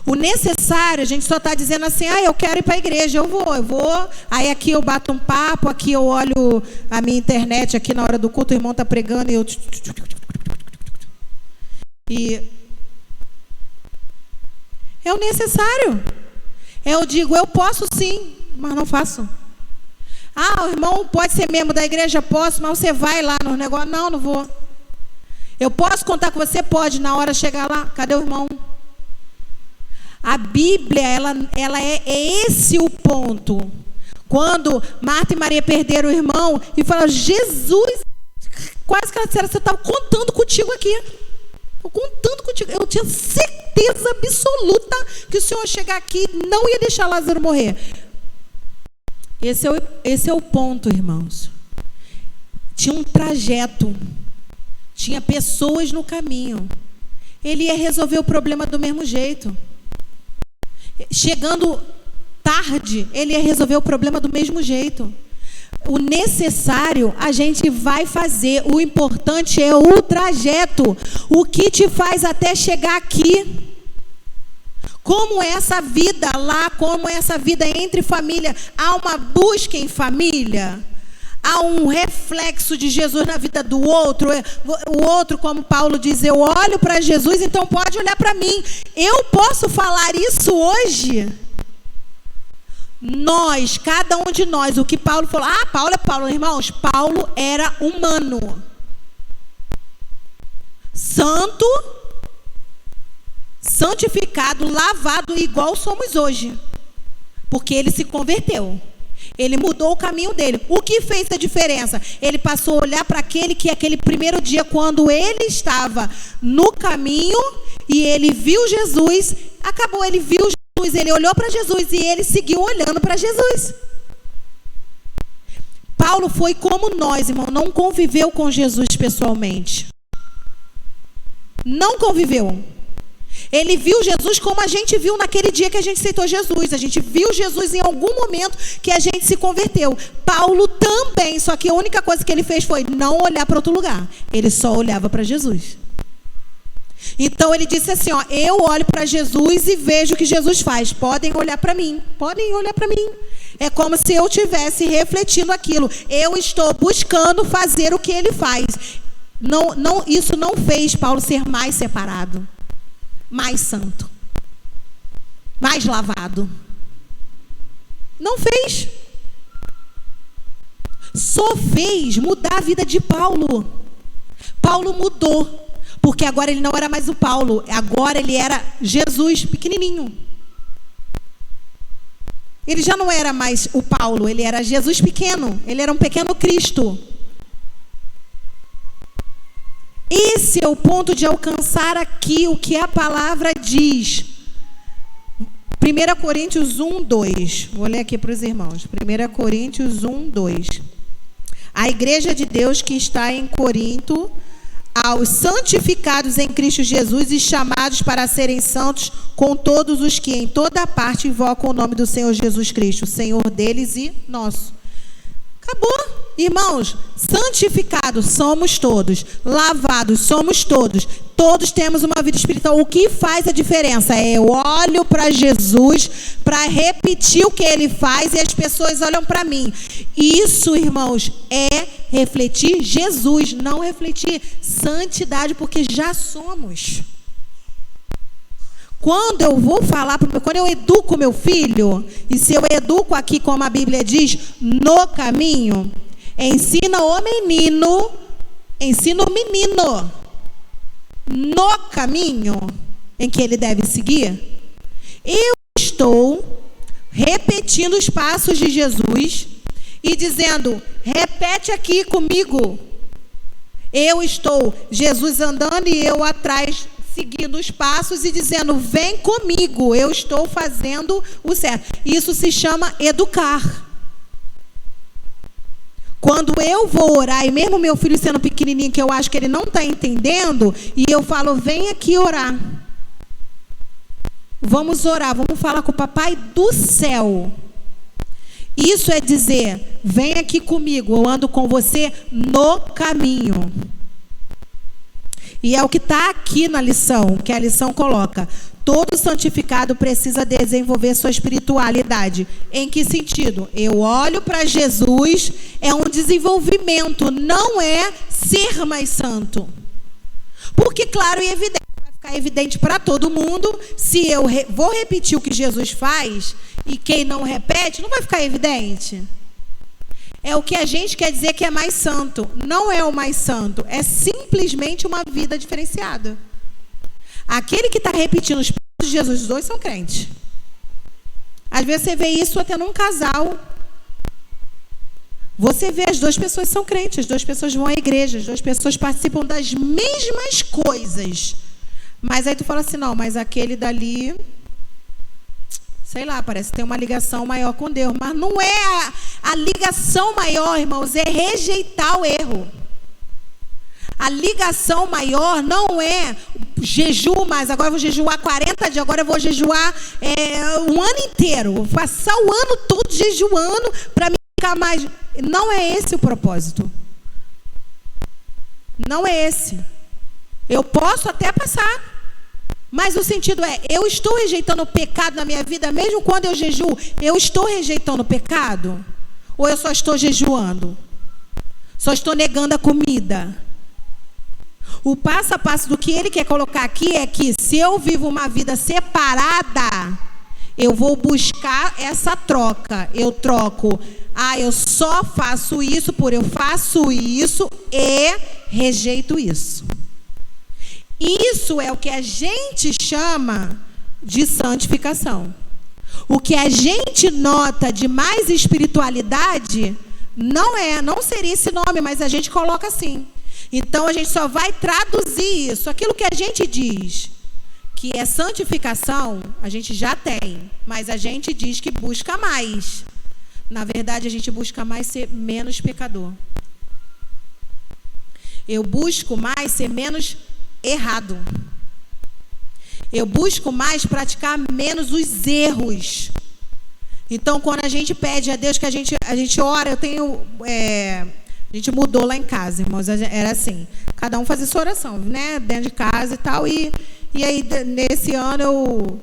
O necessário, a gente só está dizendo assim, eu quero ir para a igreja, eu vou. Aí aqui eu bato um papo, aqui eu olho a minha internet, aqui na hora do culto, o irmão está pregando e é o necessário. Eu digo, eu posso sim, mas não faço. O irmão pode ser membro da igreja? Posso, mas você vai lá no negócio? Não vou. Eu posso contar com você? Pode, na hora chegar lá, cadê o irmão? A Bíblia, ela é esse o ponto. Quando Marta e Maria perderam o irmão e falaram, Jesus, quase que ela disseram, você estava contando contigo aqui. Estou contando contigo. Eu tinha certeza absoluta que o Senhor ia chegar aqui e não ia deixar Lázaro morrer. Esse é o ponto, irmãos. Tinha um trajeto. Tinha pessoas no caminho. Ele ia resolver o problema do mesmo jeito. Chegando tarde, ele ia resolver o problema do mesmo jeito. O necessário a gente vai fazer. O importante é o trajeto. O que te faz até chegar aqui. Como é essa vida lá, como é essa vida entre família. Há uma busca em família. Há um reflexo de Jesus na vida do outro. O outro, como Paulo diz, eu olho para Jesus, então pode olhar para mim. Eu posso falar isso hoje? Nós, cada um de nós, o que Paulo falou. Paulo é Paulo, irmãos. Paulo era humano. Santo, santificado, lavado, igual somos hoje. Porque ele se converteu. Ele mudou o caminho dele. O que fez a diferença? Ele passou a olhar para aquele primeiro dia, quando ele estava no caminho e ele viu Jesus. Acabou, ele viu Jesus, ele olhou para Jesus e ele seguiu olhando para Jesus. Paulo foi como nós, irmão, não conviveu com Jesus pessoalmente. Não conviveu. Ele viu Jesus como a gente viu naquele dia que a gente aceitou Jesus. A gente viu Jesus em algum momento que a gente se converteu. Paulo também, só que a única coisa que ele fez foi não olhar para outro lugar. Ele só olhava para Jesus. Então ele disse assim, eu olho para Jesus e vejo o que Jesus faz. Podem olhar para mim. Podem olhar para mim. É como se eu estivesse refletindo aquilo. Eu estou buscando fazer o que ele faz. Isso não fez Paulo ser mais separado, mais santo, mais lavado. Não fez. Só fez mudar a vida de Paulo. Paulo mudou. Porque agora ele não era mais o Paulo. Agora ele era Jesus pequenininho. Ele já não era mais o Paulo. Ele era Jesus pequeno. Ele era um pequeno Cristo. Esse é o ponto de alcançar aqui o que a palavra diz. 1 Coríntios 1, 2. Vou ler aqui para os irmãos. 1 Coríntios 1, 2. A igreja de Deus que está em Corinto, aos santificados em Cristo Jesus e chamados para serem santos, com todos os que em toda parte invocam o nome do Senhor Jesus Cristo, Senhor deles e nosso. Acabou. Irmãos, santificados somos todos, lavados somos todos, todos temos uma vida espiritual. O que faz a diferença é eu olho para Jesus para repetir o que ele faz e as pessoas olham para mim. Isso, irmãos, é refletir Jesus, não refletir santidade, porque já somos. Quando eu vou falar, quando eu educo meu filho, e se eu educo aqui, como a Bíblia diz, no caminho, ensina o menino no caminho em que ele deve seguir. Eu estou repetindo os passos de Jesus e dizendo: repete aqui comigo. Eu estou, Jesus andando e eu atrás, seguindo os passos e dizendo: vem comigo, eu estou fazendo o certo. Isso se chama educar. Quando eu vou orar, e mesmo meu filho sendo pequenininho, que eu acho que ele não está entendendo, e eu falo: vem aqui orar. Vamos orar, vamos falar com o papai do céu. Isso é dizer: vem aqui comigo, eu ando com você no caminho. E é o que está aqui na lição, que a lição coloca: todo santificado precisa desenvolver sua espiritualidade. Em que sentido? Eu olho para Jesus, é um desenvolvimento, não é ser mais santo. Porque, claro e evidente, vai ficar evidente para todo mundo, se eu vou repetir o que Jesus faz, e quem não repete, não vai ficar evidente. É o que a gente quer dizer que é mais santo. Não é o mais santo, é simplesmente uma vida diferenciada. Aquele que está repetindo os passos de Jesus, os dois são crentes. Às vezes você vê isso até num casal. Você vê, as duas pessoas são crentes, as duas pessoas vão à igreja, as duas pessoas participam das mesmas coisas. Mas aí tu fala assim: não, mas aquele dali, sei lá, parece que tem uma ligação maior com Deus. Mas não é a ligação maior, irmãos, é rejeitar o erro. A ligação maior não é jejum, mas agora eu vou jejuar 40 dias, agora eu vou jejuar um ano inteiro. Vou passar o ano todo jejuando para me ficar mais... Não é esse o propósito. Não é esse. Eu posso até passar. Mas o sentido é: eu estou rejeitando o pecado na minha vida, mesmo quando eu jejuo? Eu estou rejeitando o pecado? Ou eu só estou jejuando? Só estou negando a comida? O passo a passo do que ele quer colocar aqui é que, se eu vivo uma vida separada, eu vou buscar essa troca. Eu troco: eu só faço isso por eu faço isso e rejeito isso. Isso é o que a gente chama de santificação. O que a gente nota de mais espiritualidade não seria esse nome, mas a gente coloca assim. Então a gente só vai traduzir isso. Aquilo que a gente diz que é santificação, a gente já tem, mas a gente diz que busca mais. Na verdade, a gente busca mais ser menos pecador. Eu busco mais ser menos errado. Eu busco mais praticar menos os erros. Então, quando a gente pede a Deus, que a gente ora, a gente mudou lá em casa, irmãos, era assim, cada um fazia sua oração, né, dentro de casa e tal, e aí, nesse ano,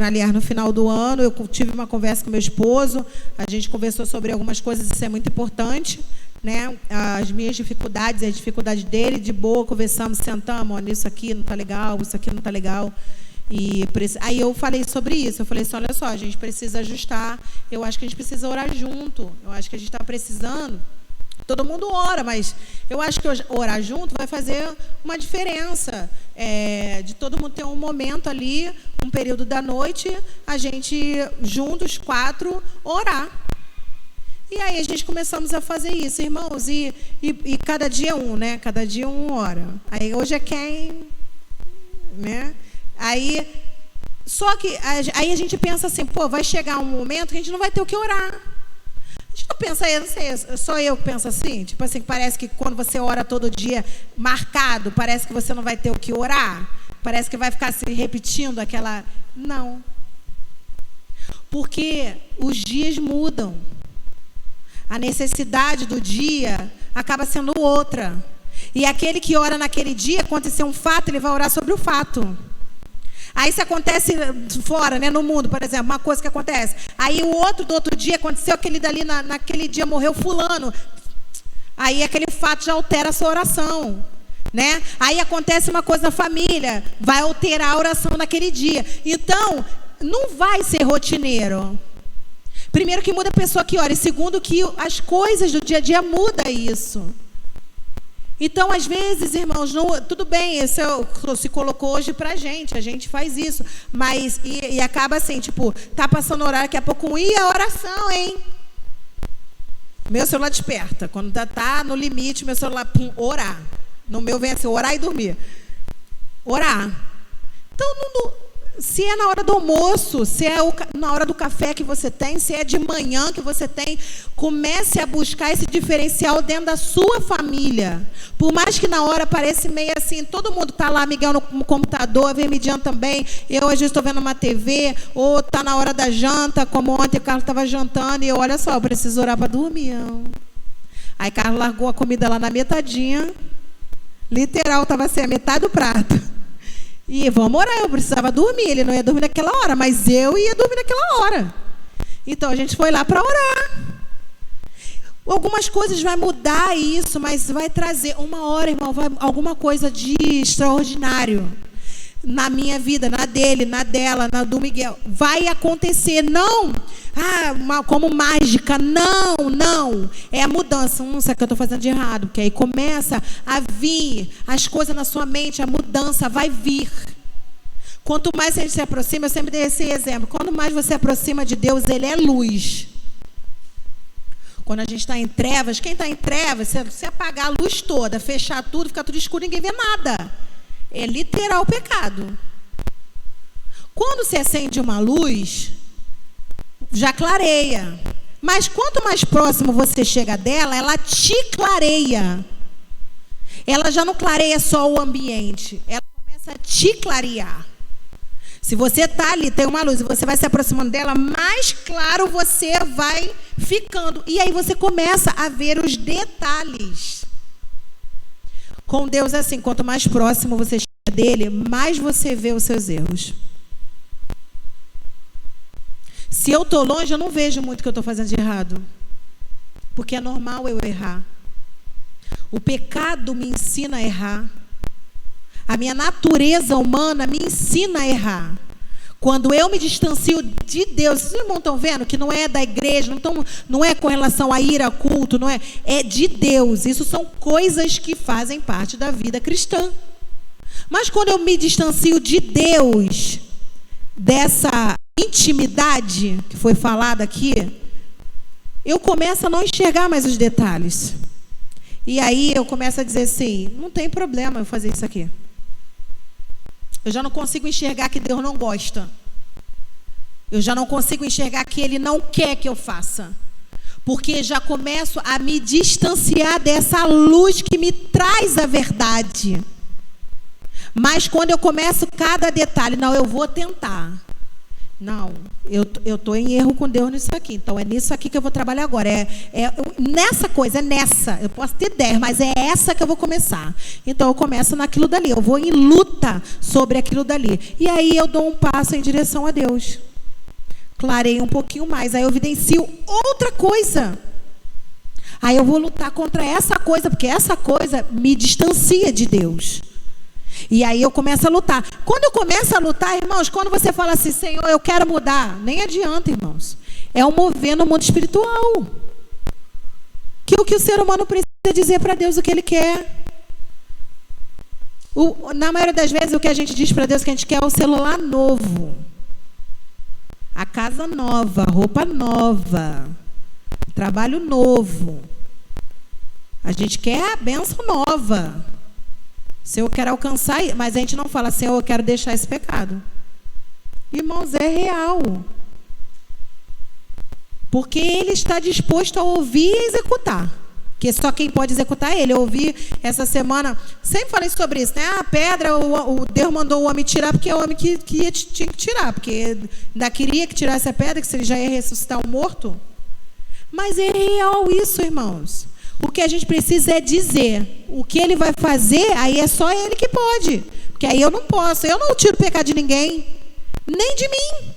aliás, no final do ano, eu tive uma conversa com meu esposo, a gente conversou sobre algumas coisas, isso é muito importante, né, as minhas dificuldades, a dificuldade dele, de boa, conversamos, sentamos: olha, isso aqui não está legal, isso aqui não está legal. Aí eu falei sobre isso, eu falei assim: olha só, a gente precisa ajustar, eu acho que a gente precisa orar junto, eu acho que a gente está precisando. Todo mundo ora, mas eu acho que orar junto vai fazer uma diferença. De todo mundo ter um momento ali, um período da noite, a gente, juntos, 4, orar. E aí a gente começamos a fazer isso, irmãos. E cada dia um, né? Cada dia um ora. Aí hoje é quem, né? Aí, só que aí a gente pensa assim: pô, vai chegar um momento que a gente não vai ter o que orar. A gente não pensa, não sei, só eu que penso assim, tipo assim, parece que quando você ora todo dia marcado, parece que você não vai ter o que orar, parece que vai ficar se repetindo aquela... Não. Porque os dias mudam. A necessidade do dia acaba sendo outra. E aquele que ora naquele dia, acontecer um fato, ele vai orar sobre o fato. Aí se acontece fora, né, no mundo, por exemplo, uma coisa que acontece. Aí o outro do outro dia, aconteceu aquele dali, naquele dia morreu fulano. Aí aquele fato já altera a sua oração, né? Aí acontece uma coisa na família, vai alterar a oração naquele dia. Então, não vai ser rotineiro. Primeiro que muda a pessoa que ora, e segundo que as coisas do dia a dia mudam isso. Então, às vezes, irmãos, não, tudo bem, esse se colocou hoje pra gente, a gente faz isso, mas, e acaba assim, tipo, tá passando horário, daqui a pouco, a oração, hein? Meu celular desperta, quando tá no limite, meu celular, orar. No meu vem assim, orar e dormir. Orar. Então, se é na hora do almoço, se é na hora do café que você tem, se é de manhã que você tem, comece a buscar esse diferencial dentro da sua família. Por mais que na hora pareça meio assim, todo mundo está lá, Miguel no computador, a Vermidian também, eu às vezes estou vendo uma TV, ou está na hora da janta, como ontem o Carlos estava jantando, e eu, olha só, eu preciso orar para dormir. Aí Carlos largou a comida lá na metadinha, literal, estava assim, a metade do prato. E vamos orar, eu precisava dormir, ele não ia dormir naquela hora, mas eu ia dormir naquela hora. Então a gente foi lá para orar. Algumas coisas vai mudar isso, mas vai trazer uma hora, irmão, alguma coisa de extraordinário na minha vida, na dele, na dela, na do Miguel. Vai acontecer, não como mágica, não. É a mudança. Será que eu estou fazendo de errado? Porque aí começa a vir as coisas na sua mente, a mudança vai vir. Quanto mais a gente se aproxima, eu sempre dei esse exemplo, quanto mais você se aproxima de Deus, Ele é luz. Quando a gente está em trevas, quem está em trevas, se você apagar a luz toda, fechar tudo, ficar tudo escuro, ninguém vê nada. É literal pecado. Quando se acende uma luz, já clareia. Mas quanto mais próximo você chega dela, ela te clareia. Ela já não clareia só o ambiente, ela começa a te clarear. Se você está ali, tem uma luz, e você vai se aproximando dela, mais claro você vai ficando. E aí você começa a ver os detalhes. Com Deus é assim, quanto mais próximo você chega dele, mais você vê os seus erros. Se eu estou longe, eu não vejo muito o que eu estou fazendo de errado. Porque é normal eu errar. O pecado me ensina a errar. A minha natureza humana me ensina a errar. Quando eu me distancio de Deus, vocês não estão vendo que não é da igreja, não é com relação a ir a culto, não é de Deus. Isso são coisas que fazem parte da vida cristã. Mas quando eu me distancio de Deus, dessa intimidade que foi falada aqui, eu começo a não enxergar mais os detalhes. E aí eu começo a dizer assim, não tem problema eu fazer isso aqui. Eu já não consigo enxergar que Deus não gosta. Eu já não consigo enxergar que Ele não quer que eu faça. Porque já começo a me distanciar dessa luz que me traz a verdade. Mas quando eu começo cada detalhe, não, eu vou tentar. Não, eu estou em erro com Deus nisso aqui. Então é nisso aqui que eu vou trabalhar agora. Nessa coisa, é nessa. Eu posso ter 10, mas é essa que eu vou começar. Então eu começo naquilo dali. Eu vou em luta sobre aquilo dali. E aí eu dou um passo em direção a Deus. Clareio um pouquinho mais. Aí eu evidencio outra coisa. Aí eu vou lutar contra essa coisa, porque essa coisa me distancia de Deus. E aí eu começo a lutar. Quando eu começo a lutar, irmãos, quando você fala assim, Senhor, eu quero mudar, nem adianta, irmãos. É um mover no mundo espiritual. Que o que o ser humano precisa dizer para Deus o que ele quer. Na maioria das vezes, o que a gente diz para Deus que a gente quer é o celular novo. A casa nova, a roupa nova, trabalho novo. A gente quer a bênção nova. Se eu quero alcançar, mas a gente não fala assim, eu quero deixar esse pecado. Irmãos, é real. Porque Ele está disposto a ouvir e executar. Porque só quem pode executar é Ele. Eu ouvi essa semana, sempre falei sobre isso, né? A pedra, Deus mandou o homem tirar, porque é o homem que tinha que tirar. Porque ainda queria que tirasse a pedra, que se ele já ia ressuscitar o morto. Mas é real isso, irmãos. O que a gente precisa é dizer. O que Ele vai fazer, aí é só Ele que pode. Porque aí eu não posso. Eu não tiro o pecado de ninguém. Nem de mim.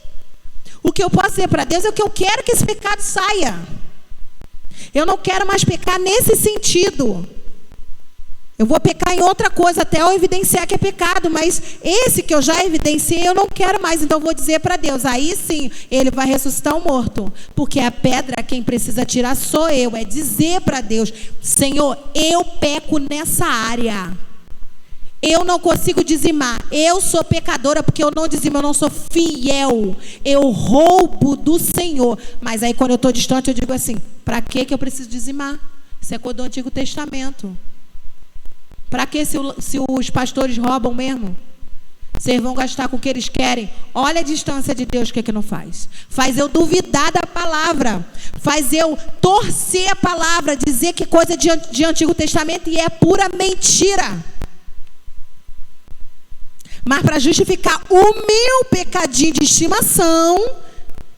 O que eu posso dizer para Deus é que eu quero que esse pecado saia. Eu não quero mais pecar nesse sentido. Eu vou pecar em outra coisa até eu evidenciar que é pecado, mas esse que eu já evidenciei, eu não quero mais. Então eu vou dizer para Deus, aí sim, ele vai ressuscitar o morto. Porque a pedra, quem precisa tirar sou eu. É dizer para Deus, Senhor, eu peco nessa área. Eu não consigo dizimar. Eu sou pecadora porque eu não dizimo, eu não sou fiel. Eu roubo do Senhor. Mas aí quando eu estou distante, eu digo assim, para que eu preciso dizimar? Isso é coisa do Antigo Testamento. Para que se os pastores roubam mesmo? Vocês vão gastar com o que eles querem. Olha a distância de Deus, o que não faz? Faz eu duvidar da palavra. Faz eu torcer a palavra, dizer que coisa de Antigo Testamento e é pura mentira. Mas para justificar o meu pecadinho de estimação,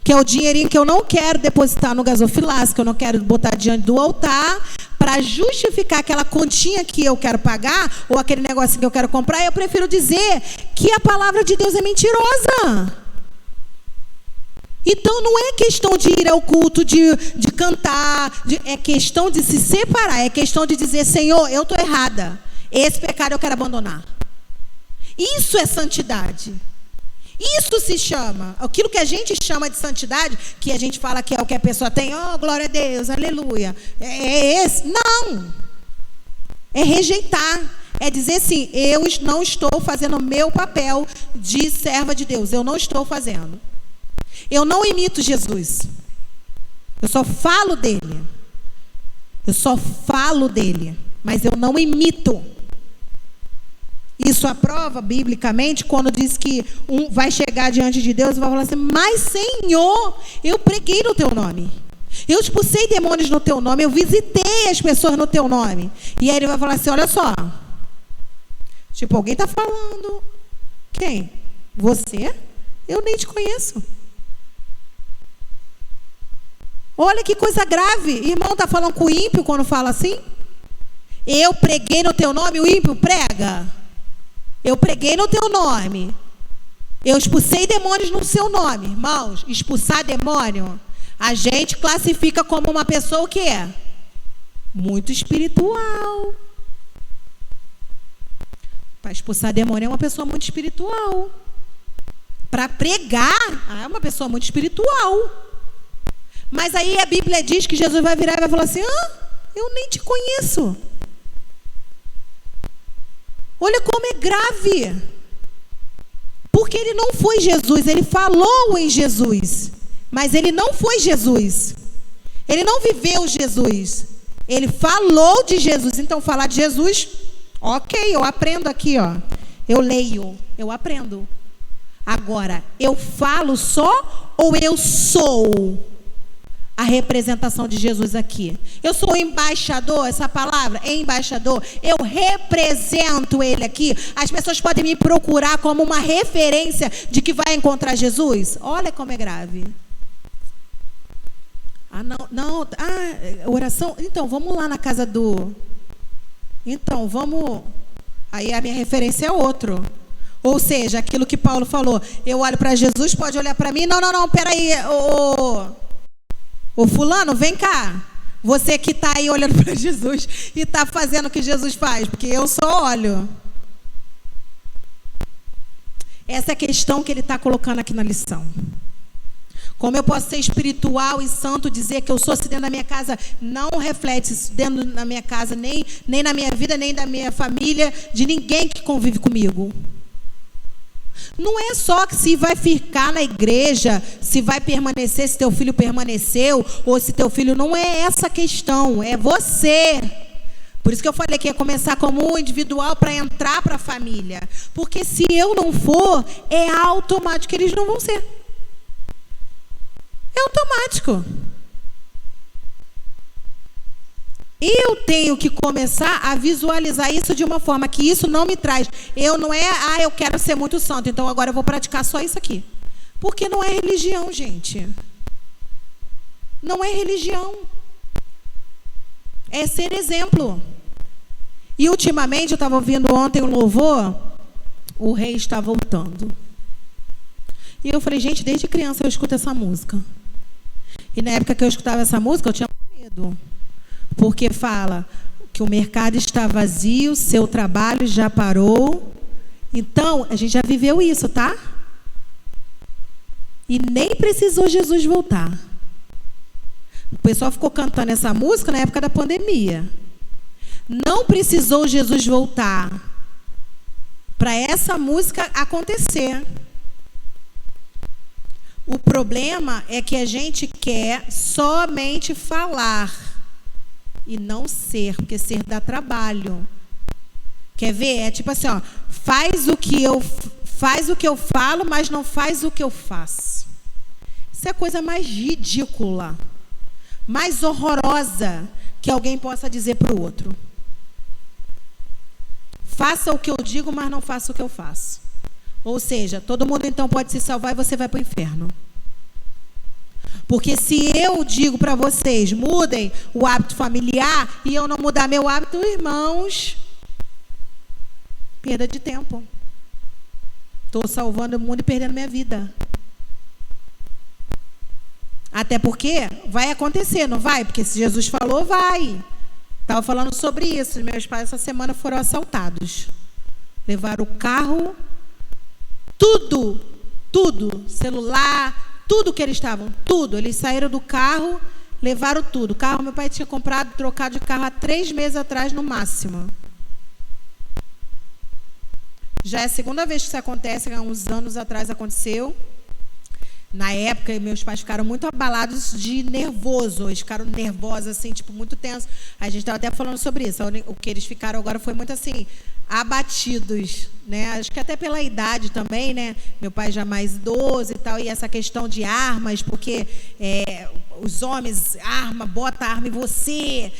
que é o dinheirinho que eu não quero depositar no gasofilácio, que eu não quero botar diante do altar, para justificar aquela continha que eu quero pagar, ou aquele negocinho que eu quero comprar, eu prefiro dizer que a palavra de Deus é mentirosa. Então não é questão de ir ao culto, de cantar, é questão de se separar, é questão de dizer, Senhor, eu estou errada, esse pecado eu quero abandonar. Isso é santidade. Isso se chama, aquilo que a gente chama de santidade, que a gente fala que é o que a pessoa tem, oh, glória a Deus, aleluia. É esse? Não. É rejeitar. É dizer assim, eu não estou fazendo o meu papel de serva de Deus. Eu não estou fazendo. Eu não imito Jesus. Eu só falo dele. Eu só falo dele. Mas eu não imito. Isso aprova, biblicamente, quando diz que um vai chegar diante de Deus e vai falar assim, mas Senhor, eu preguei no teu nome. Eu expulsei demônios no teu nome, eu visitei as pessoas no teu nome. E aí ele vai falar assim, olha só. Tipo, alguém está falando. Quem? Você? Eu nem te conheço. Olha que coisa grave. Irmão, está falando com o ímpio quando fala assim? Eu preguei no teu nome, o ímpio prega. Eu preguei no teu nome. Eu expulsei demônios no seu nome. Irmãos, expulsar demônio, a gente classifica como uma pessoa o quê? Muito espiritual. Para expulsar demônio é uma pessoa muito espiritual. Para pregar, é uma pessoa muito espiritual. Mas aí a Bíblia diz que Jesus vai virar e vai falar assim, eu nem te conheço. Olha como é grave. Porque ele não foi Jesus, ele falou em Jesus. Mas ele não foi Jesus. Ele não viveu Jesus. Ele falou de Jesus. Então, falar de Jesus, ok, eu aprendo aqui, ó. Eu leio, eu aprendo. Agora, eu falo só ou eu sou a representação de Jesus aqui? Eu sou embaixador, essa palavra, embaixador, eu represento ele aqui. As pessoas podem me procurar como uma referência de que vai encontrar Jesus. Olha como é grave. Oração. Então, vamos lá na casa do... Então, vamos... Aí a minha referência é outro. Ou seja, aquilo que Paulo falou, eu olho para Jesus, pode olhar para mim, não, peraí, ô fulano, vem cá. Você que está aí olhando para Jesus e está fazendo o que Jesus faz, porque eu só olho. Essa é a questão que ele está colocando aqui na lição. Como eu posso ser espiritual e santo, dizer que eu sou assim dentro da minha casa, não reflete isso dentro da minha casa, nem na minha vida, nem da minha família, de ninguém que convive comigo. Não é só que se vai ficar na igreja, se vai permanecer, se teu filho permaneceu, ou se teu filho... Não é essa a questão, é você. Por isso que eu falei que ia começar como individual para entrar para a família. Porque se eu não for, é automático que eles não vão ser. É automático. Eu tenho que começar a visualizar isso de uma forma que isso não me traz. Eu não é, eu quero ser muito santo, então agora eu vou praticar só isso aqui. Porque não é religião, gente. Não é religião. É ser exemplo. E ultimamente, eu estava ouvindo ontem um louvor, o rei está voltando. E eu falei, gente, desde criança eu escuto essa música. E na época que eu escutava essa música, eu tinha medo. Porque fala que que o mercado está vazio, seu trabalho já parou. Então, a gente já viveu isso, tá? E nem precisou Jesus voltar. O pessoal ficou cantando essa música na época da pandemia. Não precisou Jesus voltar para essa música acontecer. O problema é que a gente quer somente falar e não ser, porque ser dá trabalho. Quer ver? É tipo assim, ó, faz o que eu falo, mas não faz o que eu faço. Isso é a coisa mais ridícula, mais horrorosa que alguém possa dizer para o outro. Faça o que eu digo, mas não faça o que eu faço. Ou seja, todo mundo então pode se salvar e você vai para o inferno. Porque se eu digo para vocês, mudem o hábito familiar, e eu não mudar meu hábito, irmãos, perda de tempo. Estou salvando o mundo e perdendo minha vida. Até porque vai acontecer, não vai? Porque se Jesus falou, vai. Estava falando sobre isso. Meus pais essa semana foram assaltados. Levaram o carro, tudo, celular, tudo que eles estavam, tudo. Eles saíram do carro, levaram tudo. O carro meu pai tinha comprado, trocado de carro há 3 meses atrás no máximo. Já é a segunda vez que isso acontece, há uns anos atrás aconteceu. Na época, meus pais ficaram muito abalados de nervoso. Eles ficaram nervosos, assim, tipo, muito tensos. A gente estava até falando sobre isso. O que eles ficaram agora foi muito, assim, abatidos, né? Acho que até pela idade também, né? Meu pai já mais idoso e tal. E essa questão de armas, porque os homens, bota arma em você.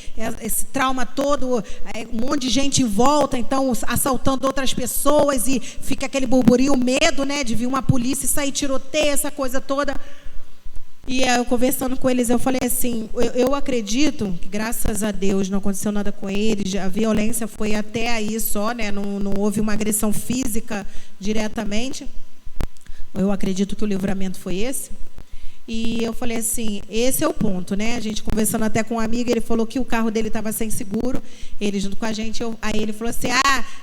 Esse trauma todo, um monte de gente em volta, então, assaltando outras pessoas. E fica aquele burburinho, o medo, né? De vir uma polícia e sair tiroteio, essa coisa toda. E eu conversando com eles, eu falei assim, eu acredito que graças a Deus não aconteceu nada com eles, a violência foi até aí só, né? Não houve uma agressão física diretamente. Eu acredito que o livramento foi esse. E eu falei assim, esse é o ponto, né? A gente conversando até com um amigo, ele falou que o carro dele estava sem seguro, ele junto com a gente, aí ele falou assim,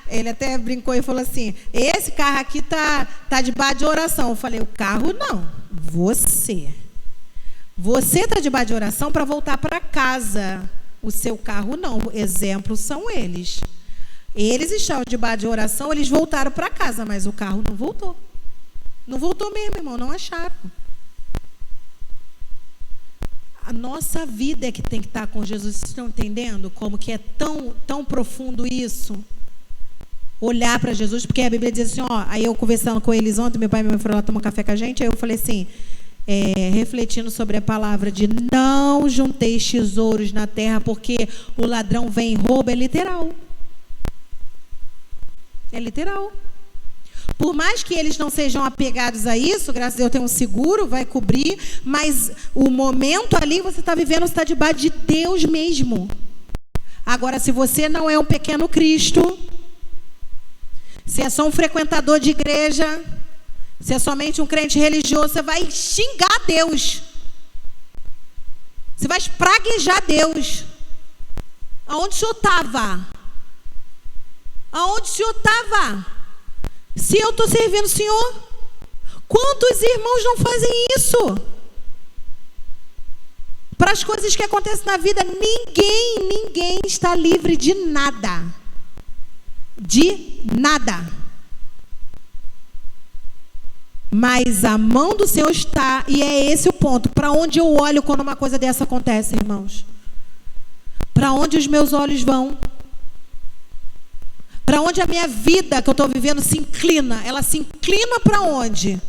ele até brincou e falou assim, esse carro aqui tá debaixo de oração. Eu falei, o carro não, você está debaixo de oração para voltar para casa. O seu carro não. Exemplos são eles. Eles estavam debaixo de oração, eles voltaram para casa, mas o carro não voltou. Não voltou mesmo, irmão, não acharam. A nossa vida é que tem que estar com Jesus. Vocês estão entendendo como que é tão profundo isso? Olhar para Jesus, porque a Bíblia diz assim, aí eu conversando com eles ontem, meu pai e minha mãe foram lá tomar café com a gente, aí eu falei assim, refletindo sobre a palavra de não junteis tesouros na terra, porque o ladrão vem e rouba, é literal. É literal. Por mais que eles não sejam apegados a isso, graças a Deus tem um seguro, vai cobrir, mas o momento ali você está vivendo, você está debaixo de Deus mesmo. Agora, se você não é um pequeno Cristo, se é só um frequentador de igreja, se é somente um crente religioso, você vai xingar Deus. Você vai espraguejar Deus. Aonde o senhor estava? Aonde o senhor estava? Se eu estou servindo o Senhor, quantos irmãos não fazem isso? Para as coisas que acontecem na vida, ninguém está livre de nada. De nada. Mas a mão do Senhor está, e é esse o ponto. Para onde eu olho quando uma coisa dessa acontece, irmãos? Para onde os meus olhos vão? Para onde a minha vida que eu estou vivendo se inclina? Ela se inclina para onde?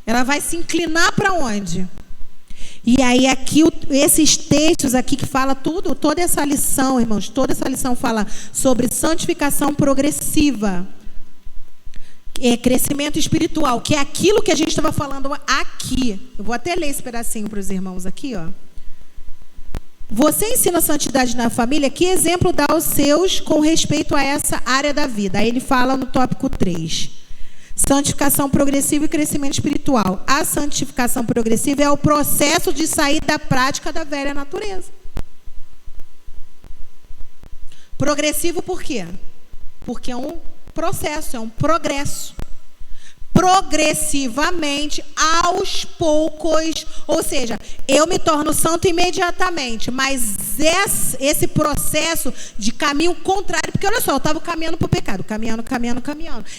Ela vai se inclinar para onde? E aí aqui, esses textos aqui que fala tudo, toda essa lição, irmãos, toda essa lição fala sobre santificação progressiva. Crescimento espiritual, que é aquilo que a gente estava falando aqui. Eu vou até ler esse pedacinho para os irmãos aqui, ó. Você ensina a santidade na família, que exemplo dá aos seus com respeito a essa área da vida? Aí ele fala no tópico 3. Santificação progressiva e crescimento espiritual. A santificação progressiva é o processo de sair da prática da velha natureza. Progressivo por quê? Porque é um processo, é um progresso. Progressivamente, aos poucos, ou seja, eu me torno santo imediatamente, mas esse processo de caminho contrário, porque olha só, eu estava caminhando para o pecado, caminhando.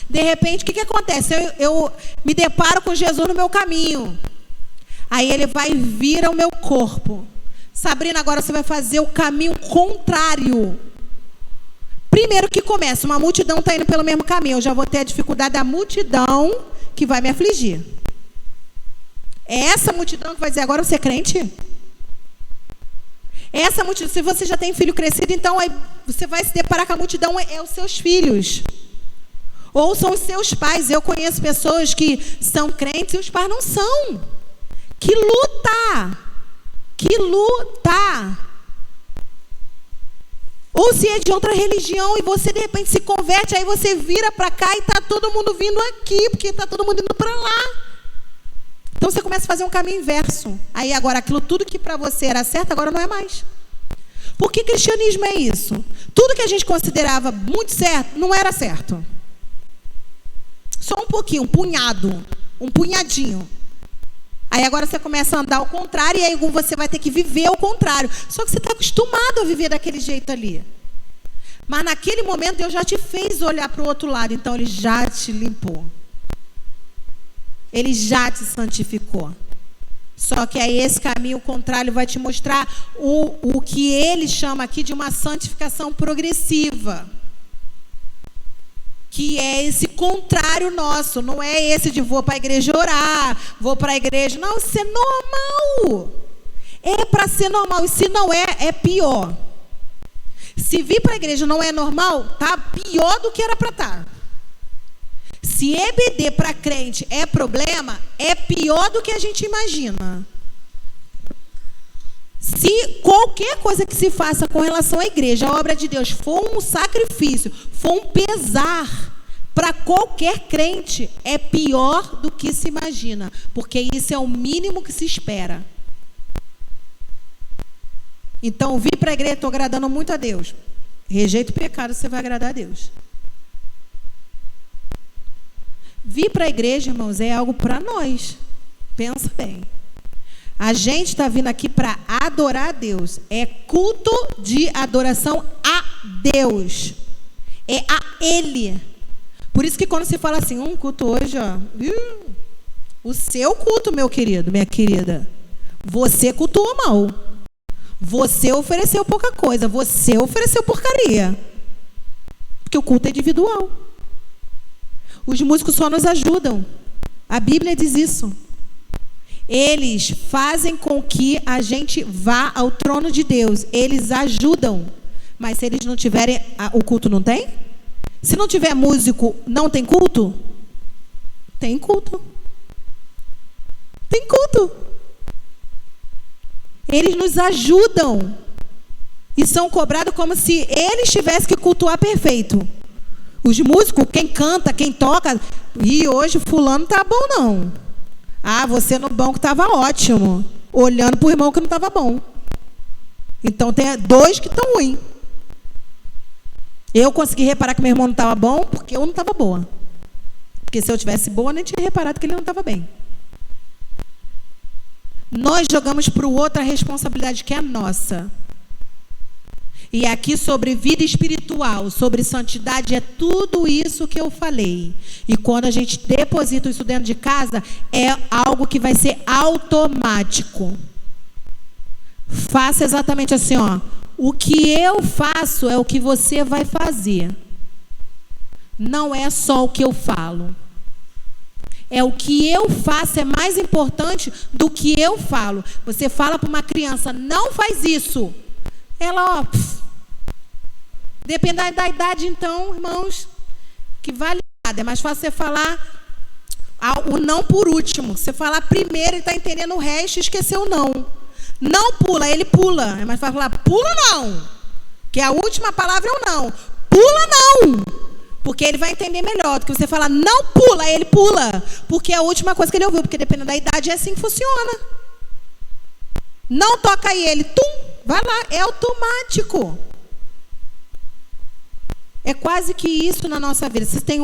De repente, o que acontece? Eu me deparo com Jesus no meu caminho. Aí ele vai vir ao meu corpo. Sabrina, agora você vai fazer o caminho contrário. Primeiro que começa, uma multidão está indo pelo mesmo caminho, eu já vou ter a dificuldade da multidão que vai me afligir. É essa multidão que vai dizer, agora você é crente? Essa multidão, se você já tem filho crescido, então aí você vai se deparar com a multidão, é os seus filhos. Ou são os seus pais. Eu conheço pessoas que são crentes e os pais não são. Que luta! Que luta! Ou se é de outra religião e você de repente se converte, aí você vira para cá e está todo mundo vindo aqui, porque está todo mundo indo para lá. Então você começa a fazer um caminho inverso. Aí agora aquilo tudo que para você era certo, agora não é mais. Por que cristianismo é isso? Tudo que a gente considerava muito certo, não era certo. Só um pouquinho, um punhadinho. Aí agora você começa a andar ao contrário e aí você vai ter que viver ao contrário. Só que você está acostumado a viver daquele jeito ali. Mas naquele momento Deus já te fez olhar para o outro lado. Então Ele já te limpou. Ele já te santificou. Só que aí esse caminho contrário vai te mostrar o que Ele chama aqui de uma santificação progressiva. Que é esse contrário nosso, não é esse de vou para a igreja orar, vou para a igreja. Não, isso é normal. É para ser normal. E se não é, é pior. Se vir para a igreja não é normal, tá pior do que era para estar. Se EBD para crente é problema, é pior do que a gente imagina. Se qualquer coisa que se faça com relação à igreja, a obra de Deus, for um sacrifício, for um pesar para qualquer crente, é pior do que se imagina, porque isso é o mínimo que se espera. Então, vir para a igreja, estou agradando muito a Deus. Rejeita o pecado, você vai agradar a Deus. Vir para a igreja, irmãos, é algo para nós. Pensa bem. A gente está vindo aqui para adorar a Deus. É culto de adoração a Deus. É a Ele. Por isso que quando se fala assim, culto hoje, ó, o seu culto, meu querido, minha querida, você cultuou mal. Você ofereceu pouca coisa. Você ofereceu porcaria. Porque o culto é individual. Os músicos só nos ajudam. A Bíblia diz isso. Eles fazem com que a gente vá ao trono de Deus. Eles ajudam. Mas se eles não tiverem, o culto não tem? Se não tiver músico, não tem culto? Tem culto. Tem culto. Eles nos ajudam. E são cobrados como se eles tivessem que cultuar perfeito. Os músicos, quem canta, quem toca, e hoje fulano tá bom não. Você no banco estava ótimo, olhando para o irmão que não estava bom. Então tem dois que estão ruins. Eu consegui reparar que meu irmão não estava bom porque eu não estava boa. Porque se eu tivesse boa, eu nem tinha reparado que ele não estava bem. Nós jogamos para o outro a responsabilidade que é nossa. E aqui sobre vida espiritual, sobre santidade, é tudo isso que eu falei. E quando a gente deposita isso dentro de casa, é algo que vai ser automático. Faça exatamente assim, ó. O que eu faço é o que você vai fazer. Não é só o que eu falo. É o que eu faço é mais importante do que eu falo. Você fala para uma criança, não faz isso. Ela, dependendo da idade, então, irmãos, que vale nada. É mais fácil você falar o não por último. Você falar primeiro, ele está entendendo o resto e esqueceu o não. Não pula, ele pula. É mais fácil falar, pula não. Que a última palavra é o não. Pula não. Porque ele vai entender melhor do que você falar, não pula, ele pula. Porque é a última coisa que ele ouviu. Porque dependendo da idade, é assim que funciona. Não toca aí ele, tum, vai lá, é automático. É quase que isso na nossa vida. Você tem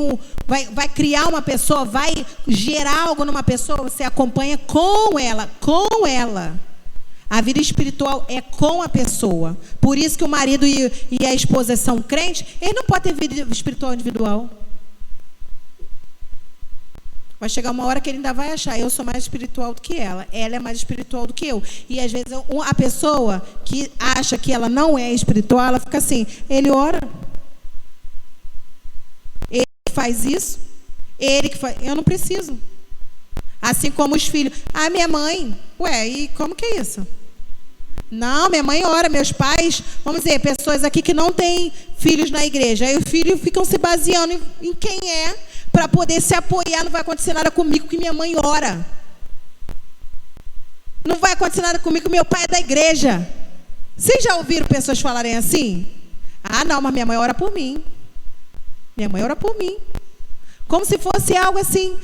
vai criar uma pessoa, vai gerar algo numa pessoa, você acompanha com ela, com ela. A vida espiritual é com a pessoa. Por isso que o marido e a esposa são crentes, eles não podem ter vida espiritual individual. Vai chegar uma hora que ele ainda vai achar, eu sou mais espiritual do que ela é mais espiritual do que eu. E às vezes a pessoa que acha que ela não é espiritual, ela fica assim, ele ora, ele faz isso, ele que faz, eu não preciso. Assim como os filhos, minha mãe, e como que é isso? Não, minha mãe ora, meus pais, vamos dizer, pessoas aqui que não têm filhos na igreja, aí os filhos ficam se baseando em quem é, para poder se apoiar. Não vai acontecer nada comigo que minha mãe ora. Não vai acontecer nada comigo que meu pai é da igreja. Vocês já ouviram pessoas falarem assim? Não, mas minha mãe ora por mim. Minha mãe ora por mim. Como se fosse algo assim.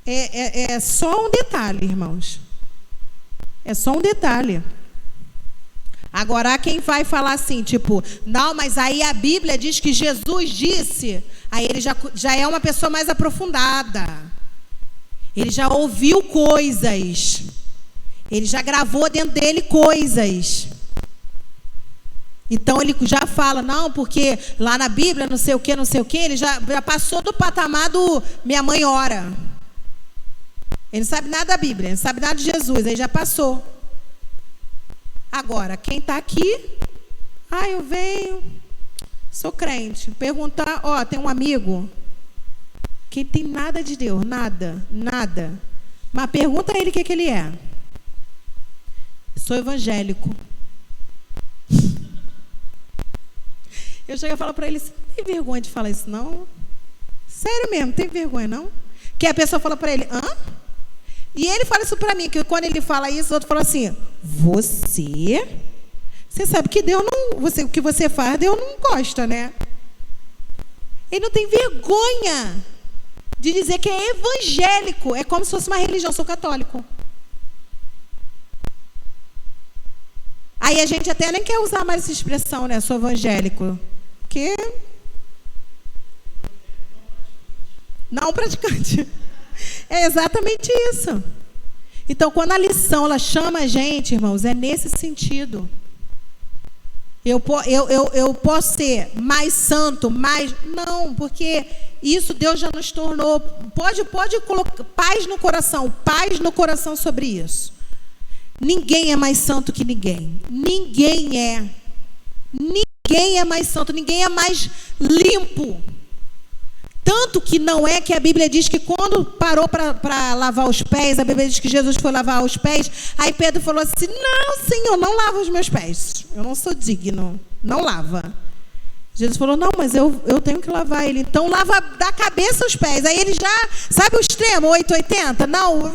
É só um detalhe, irmãos. É só um detalhe. Agora, há quem vai falar assim, tipo, não, mas aí a Bíblia diz que Jesus disse. Aí ele já é uma pessoa mais aprofundada. Ele já ouviu coisas. Ele já gravou dentro dele coisas. Então ele já fala, não, porque lá na Bíblia, não sei o que, ele já passou do patamar do minha mãe ora. Ele não sabe nada da Bíblia, ele não sabe nada de Jesus, aí já passou. Agora, quem está aqui, eu venho, sou crente. Perguntar, tem um amigo que tem nada de Deus, nada. Mas pergunta a ele o que ele é. Sou evangélico. Eu chego e falo para ele, você não tem vergonha de falar isso, não? Sério mesmo, não tem vergonha, não? Que a pessoa fala para ele, E ele fala isso para mim, que quando ele fala isso, o outro fala assim, você sabe que Deus não, o que você faz, Deus não gosta, né? Ele não tem vergonha de dizer que é evangélico. É como se fosse uma religião, sou católico. Aí a gente até nem quer usar mais essa expressão, né? Sou evangélico. Porque não praticante. É exatamente isso. Então, quando a lição ela chama a gente, irmãos, é nesse sentido. Eu posso ser mais santo, mais... Não, porque isso Deus já nos tornou... Pode colocar paz no coração sobre isso. Ninguém é mais santo que ninguém. Ninguém é mais santo, ninguém é mais limpo. Tanto que não é que a Bíblia diz que quando parou para lavar os pés, a Bíblia diz que Jesus foi lavar os pés, aí Pedro falou assim, não, Senhor, não lava os meus pés. Eu não sou digno, não lava. Jesus falou, não, mas eu tenho que lavar ele. Então lava da cabeça aos pés. Aí ele já, sabe o extremo, 880? Não,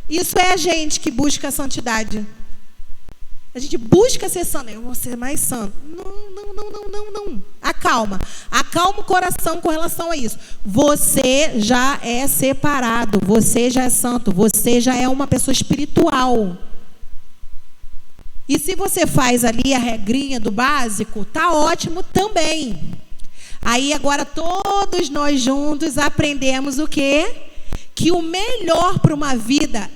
isso é a gente que busca a santidade. A gente busca ser santo. Eu vou ser mais santo. Não. Acalma o coração com relação a isso. Você já é separado. Você já é santo. Você já é uma pessoa espiritual. E se você faz ali a regrinha do básico, tá ótimo também. Aí agora todos nós juntos aprendemos o quê? Que o melhor para uma vida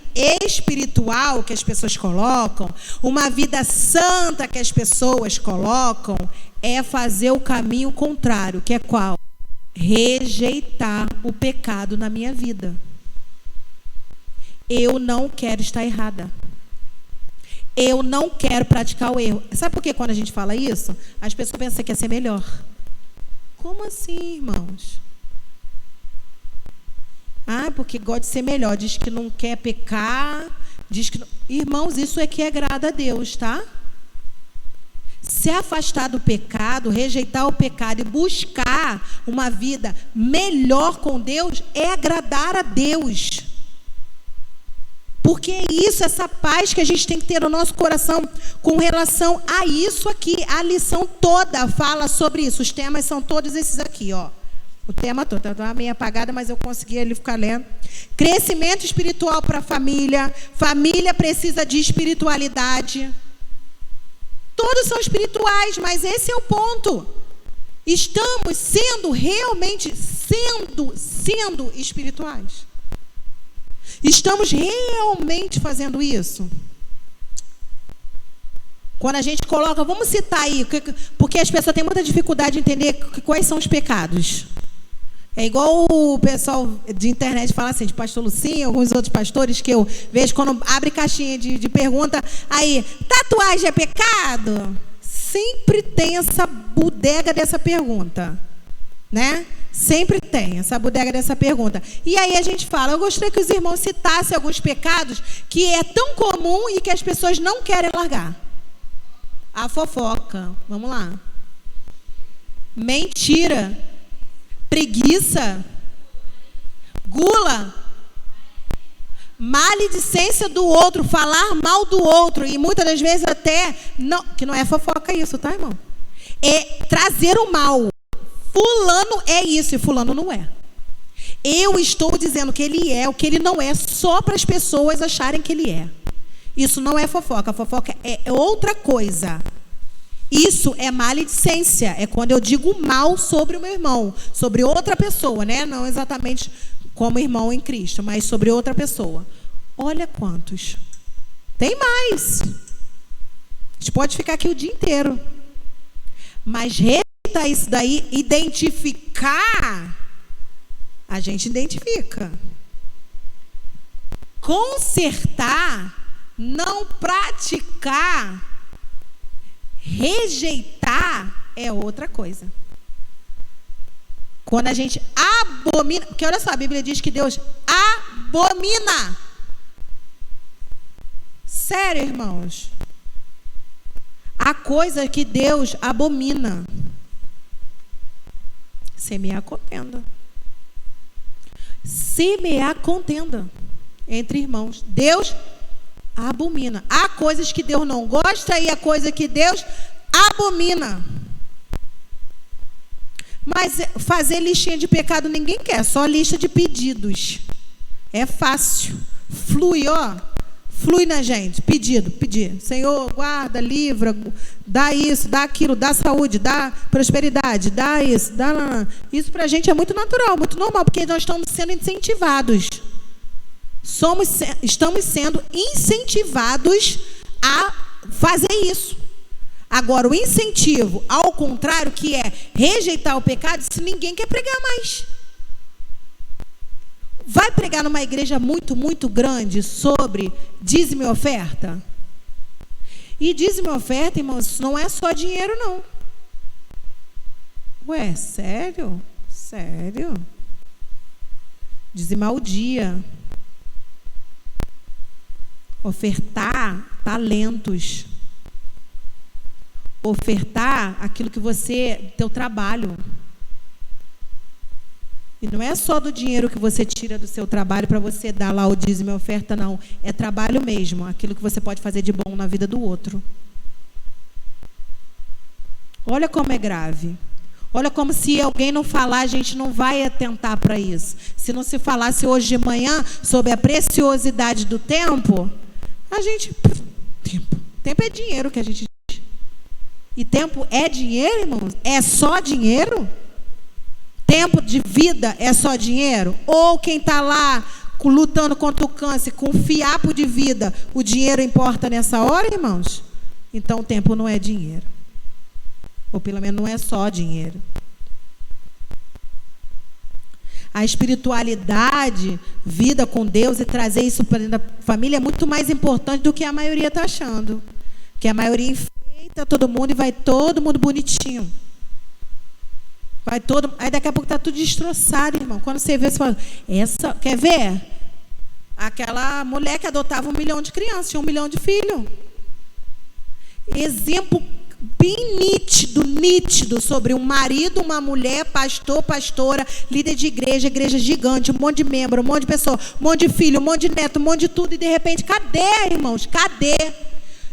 espiritual que as pessoas colocam, uma vida santa que as pessoas colocam, é fazer o caminho contrário, que é qual? Rejeitar o pecado na minha vida. Eu não quero estar errada. Eu não quero praticar o erro. Sabe por que quando a gente fala isso, as pessoas pensam que quer ser melhor? Como assim, irmãos? Porque gosta de ser melhor. Diz que não quer pecar. Diz que não... Irmãos, isso é que agrada a Deus, tá? Se afastar do pecado, rejeitar o pecado e buscar uma vida melhor com Deus é agradar a Deus. Porque é isso, essa paz que a gente tem que ter no nosso coração com relação a isso aqui. A lição toda fala sobre isso. Os temas são todos esses aqui, ó. O tema todo, está meio apagada, mas eu consegui ele ficar lendo. Crescimento espiritual para a família. Família precisa de espiritualidade. Todos são espirituais, mas esse é o ponto. Estamos sendo realmente sendo espirituais? Estamos realmente fazendo isso? Quando a gente coloca, vamos citar aí, porque as pessoas têm muita dificuldade de entender quais são os pecados. É igual o pessoal de internet fala assim, de pastor Lucinho, alguns outros pastores que eu vejo quando abre caixinha de pergunta, aí, tatuagem é pecado? Sempre tem essa bodega dessa pergunta, né? Sempre tem essa bodega dessa pergunta. E aí a gente fala, eu gostaria que os irmãos citassem alguns pecados que é tão comum e que as pessoas não querem largar. A fofoca, vamos lá. Mentira. Preguiça. Gula. Maledicência do outro, falar mal do outro. E muitas das vezes até, não, que não é fofoca isso, tá, irmão? É trazer o mal. Fulano é isso e fulano não é. Eu estou dizendo que ele é o que ele não é só para as pessoas acharem que ele é. Isso não é fofoca. A fofoca é outra coisa. Isso é maledicência. É quando eu digo mal sobre o meu irmão, sobre outra pessoa, né? Não exatamente como irmão em Cristo, mas sobre outra pessoa. Olha quantos. Tem mais. A gente pode ficar aqui o dia inteiro. Mas rejeitar isso daí, identificar, a gente identifica. Consertar, não praticar, rejeitar é outra coisa. Quando a gente abomina, porque olha só, a Bíblia diz que Deus abomina. Sério, irmãos. Há coisa que Deus abomina. Semear contenda. Semear contenda entre irmãos. Deus abomina. Há coisas que Deus não gosta e há coisas que Deus abomina. Mas fazer listinha de pecado ninguém quer, só lista de pedidos. É fácil. Flui, ó. Flui na gente. Pedido, pedir. Senhor, guarda, livra, dá isso, dá aquilo, dá saúde, dá prosperidade, dá isso, dá... Isso pra gente é muito natural, muito normal, porque nós estamos sendo incentivados. Estamos sendo incentivados a fazer isso. Agora, o incentivo, ao contrário, que é rejeitar o pecado, se ninguém quer pregar mais. Vai pregar numa igreja muito, muito grande sobre dízimo e oferta? E dízimo e oferta, irmãos, não é só dinheiro, não. Ué, sério? Sério? Dizimar o dia. Ofertar talentos. Ofertar aquilo que você, teu trabalho. E não é só do dinheiro que você tira do seu trabalho para você dar lá o dízimo e a oferta, não. É trabalho mesmo, aquilo que você pode fazer de bom na vida do outro. Olha como é grave. Olha como se alguém não falar, a gente não vai atentar para isso. Se não se falasse hoje de manhã sobre a preciosidade do tempo, a gente... Tempo é dinheiro que a gente diz. E tempo é dinheiro, irmãos? É só dinheiro? Tempo de vida é só dinheiro? Ou quem está lá lutando contra o câncer com um fiapo de vida, o dinheiro importa nessa hora, irmãos? Então o tempo não é dinheiro. Ou pelo menos não é só dinheiro. A espiritualidade, vida com Deus e trazer isso para dentro da família é muito mais importante do que a maioria está achando. Que a maioria enfeita todo mundo e vai todo mundo bonitinho. Aí daqui a pouco está tudo destroçado, irmão. Quando você vê, você fala, quer ver? Aquela mulher que adotava 1 milhão de crianças, tinha 1 milhão de filhos. Exemplo bem nítido sobre um marido, uma mulher, pastor, pastora, líder de igreja gigante, um monte de membro, um monte de pessoa, um monte de filho, um monte de neto, um monte de tudo, e de repente, cadê, irmãos? Cadê?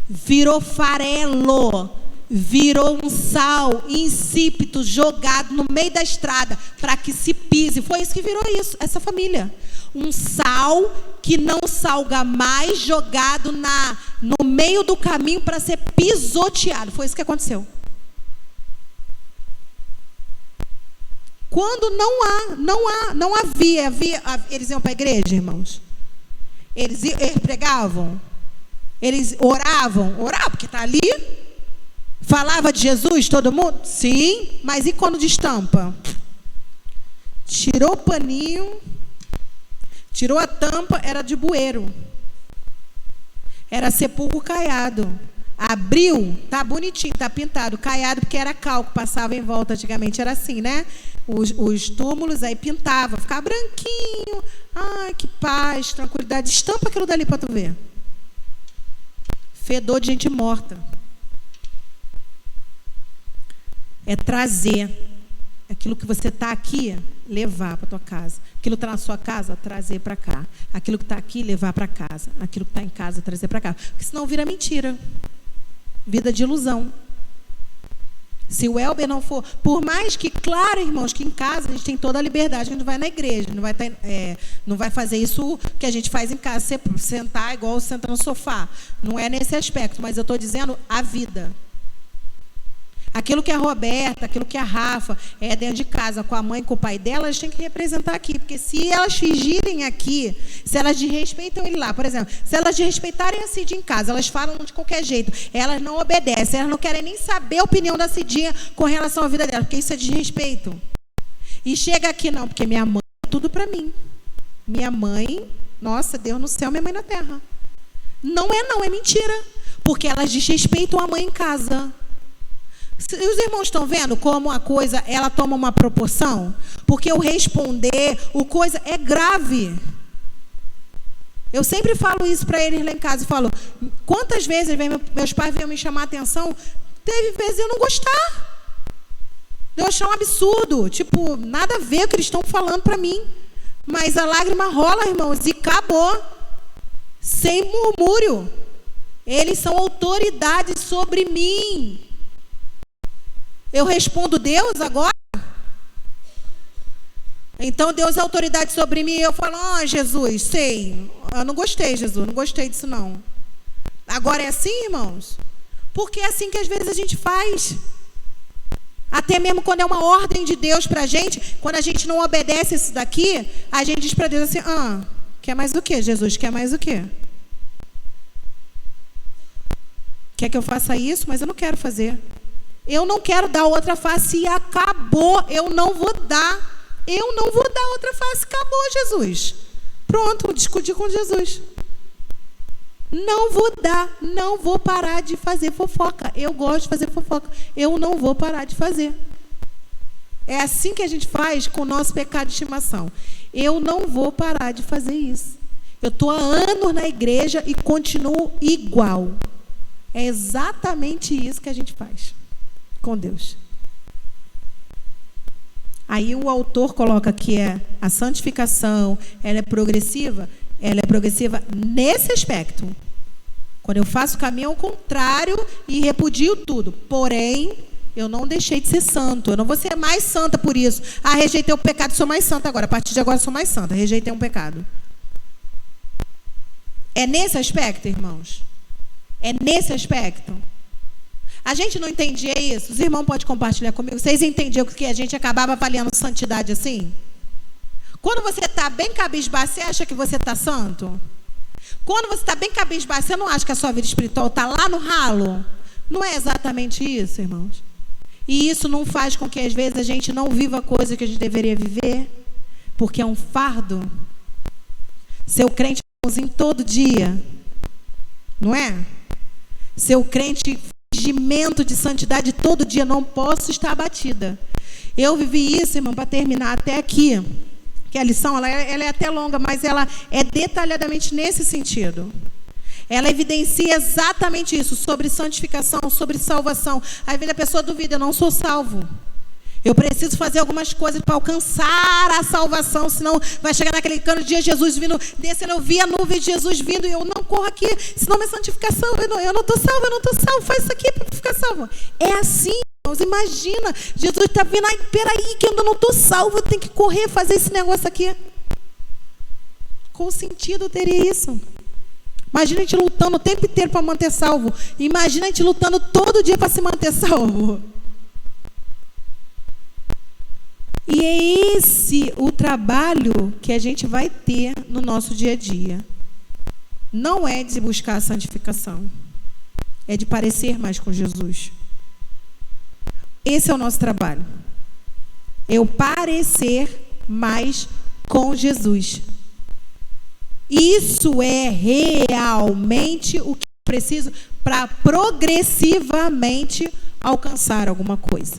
Virou farelo. Virou um sal insípido jogado no meio da estrada para que se pise. Foi isso que virou isso, essa família. Um sal que não salga mais, jogado no meio do caminho para ser pisoteado. Foi isso que aconteceu. Quando não havia, eles iam para a igreja, irmãos? Eles pregavam? Eles oravam, porque está ali. Falava de Jesus, todo mundo? Sim, mas e quando destampa? Tirou o paninho, tirou a tampa, era de bueiro. Era sepulcro caiado. Abriu, tá bonitinho, tá pintado. Caiado porque era cal que passava em volta. Antigamente era assim, né? Os túmulos aí pintava, ficava branquinho. Ai, que paz, tranquilidade. Estampa aquilo dali para tu ver. Fedor de gente morta. É trazer aquilo que você está aqui, levar para tua casa. Aquilo que está na sua casa, trazer para cá. Aquilo que está aqui, levar para casa. Aquilo que está em casa, trazer para cá. Porque senão vira mentira. Vida de ilusão. Se o Elber não for... Por mais que, claro, irmãos, que em casa a gente tem toda a liberdade, a gente vai na igreja, não vai fazer isso que a gente faz em casa, sentar igual senta no sofá. Não é nesse aspecto, mas eu estou dizendo a vida. Aquilo que a Roberta, aquilo que a Rafa é dentro de casa, com a mãe, com o pai dela, elas têm que representar aqui. Porque se elas fingirem aqui, se elas desrespeitam ele lá, por exemplo, se elas desrespeitarem a Cidinha em casa, elas falam de qualquer jeito, elas não obedecem, elas não querem nem saber a opinião da Cidinha com relação à vida dela, porque isso é desrespeito. E chega aqui, não, porque minha mãe é tudo para mim. Minha mãe, nossa, Deus no céu, minha mãe na terra. Não, é mentira. Porque elas desrespeitam a mãe em casa. Os irmãos estão vendo como a coisa ela toma uma proporção? Porque o responder, o coisa é grave. Eu sempre falo isso para eles lá em casa. Eu falo, quantas vezes meus pais vêm me chamar a atenção, teve vezes eu não gostar. Eu achar um absurdo. Tipo, nada a ver o que eles estão falando para mim. Mas a lágrima rola, irmãos, e acabou. Sem murmúrio. Eles são autoridade sobre mim. Eu respondo Deus agora? Então Deus é autoridade sobre mim e eu falo, Jesus, sei. Eu não gostei, Jesus, não gostei disso não. Agora é assim, irmãos? Porque é assim que às vezes a gente faz. Até mesmo quando é uma ordem de Deus pra gente, quando a gente não obedece isso daqui, a gente diz para Deus assim, quer mais o quê, Jesus? Quer mais o quê? Quer que eu faça isso? Mas eu não quero fazer. Eu não quero dar outra face e acabou. Eu não vou dar. Eu não vou dar outra face. Acabou, Jesus. Pronto, discuti com Jesus. Não vou dar. Não vou parar de fazer fofoca. Eu gosto de fazer fofoca. Eu não vou parar de fazer. É assim que a gente faz com o nosso pecado de estimação. Eu não vou parar de fazer isso. Eu estou há anos na igreja e continuo igual. É exatamente isso que a gente faz com Deus. Aí o autor coloca que a santificação, ela é progressiva nesse aspecto. Quando eu faço o caminho ao contrário e repudio tudo. Porém, eu não deixei de ser santo. Eu não vou ser mais santa por isso. Rejeitei o pecado, sou mais santa agora. A partir de agora sou mais santa. Rejeitei um pecado. É nesse aspecto, irmãos? É nesse aspecto? A gente não entendia isso? Os irmãos podem compartilhar comigo. Vocês entendiam que a gente acabava avaliando santidade assim? Quando você está bem cabisbaixo, você acha que você está santo? Quando você está bem cabisbaixo, você não acha que a sua vida espiritual está lá no ralo? Não é exatamente isso, irmãos? E isso não faz com que, às vezes, a gente não viva a coisa que a gente deveria viver? Porque é um fardo. Ser crente todo dia. Não é? Ser crente... fingimento de santidade todo dia, não posso estar abatida. Eu vivi isso, irmão, para terminar até aqui, que a lição ela é até longa, mas ela é detalhadamente nesse sentido. Ela evidencia exatamente isso, sobre santificação, sobre salvação. Às vezes a pessoa duvida, eu não sou salvo. Eu preciso fazer algumas coisas para alcançar a salvação, senão vai chegar naquele cano de Jesus vindo, descendo, eu vi a nuvem de Jesus vindo e eu não corro aqui, senão minha santificação, eu não estou salvo, faz isso aqui para ficar salvo. É assim, irmãos, imagina, Jesus está vindo, peraí, que eu ainda não estou salvo, eu tenho que correr, fazer esse negócio aqui. Qual sentido teria isso? Imagina a gente lutando o tempo inteiro para manter salvo, imagina a gente lutando todo dia para se manter salvo. E é esse o trabalho que a gente vai ter no nosso dia a dia. Não é de buscar a santificação, é de parecer mais com Jesus. Esse é o nosso trabalho. Eu parecer mais com Jesus. Isso é realmente o que eu preciso para progressivamente alcançar alguma coisa.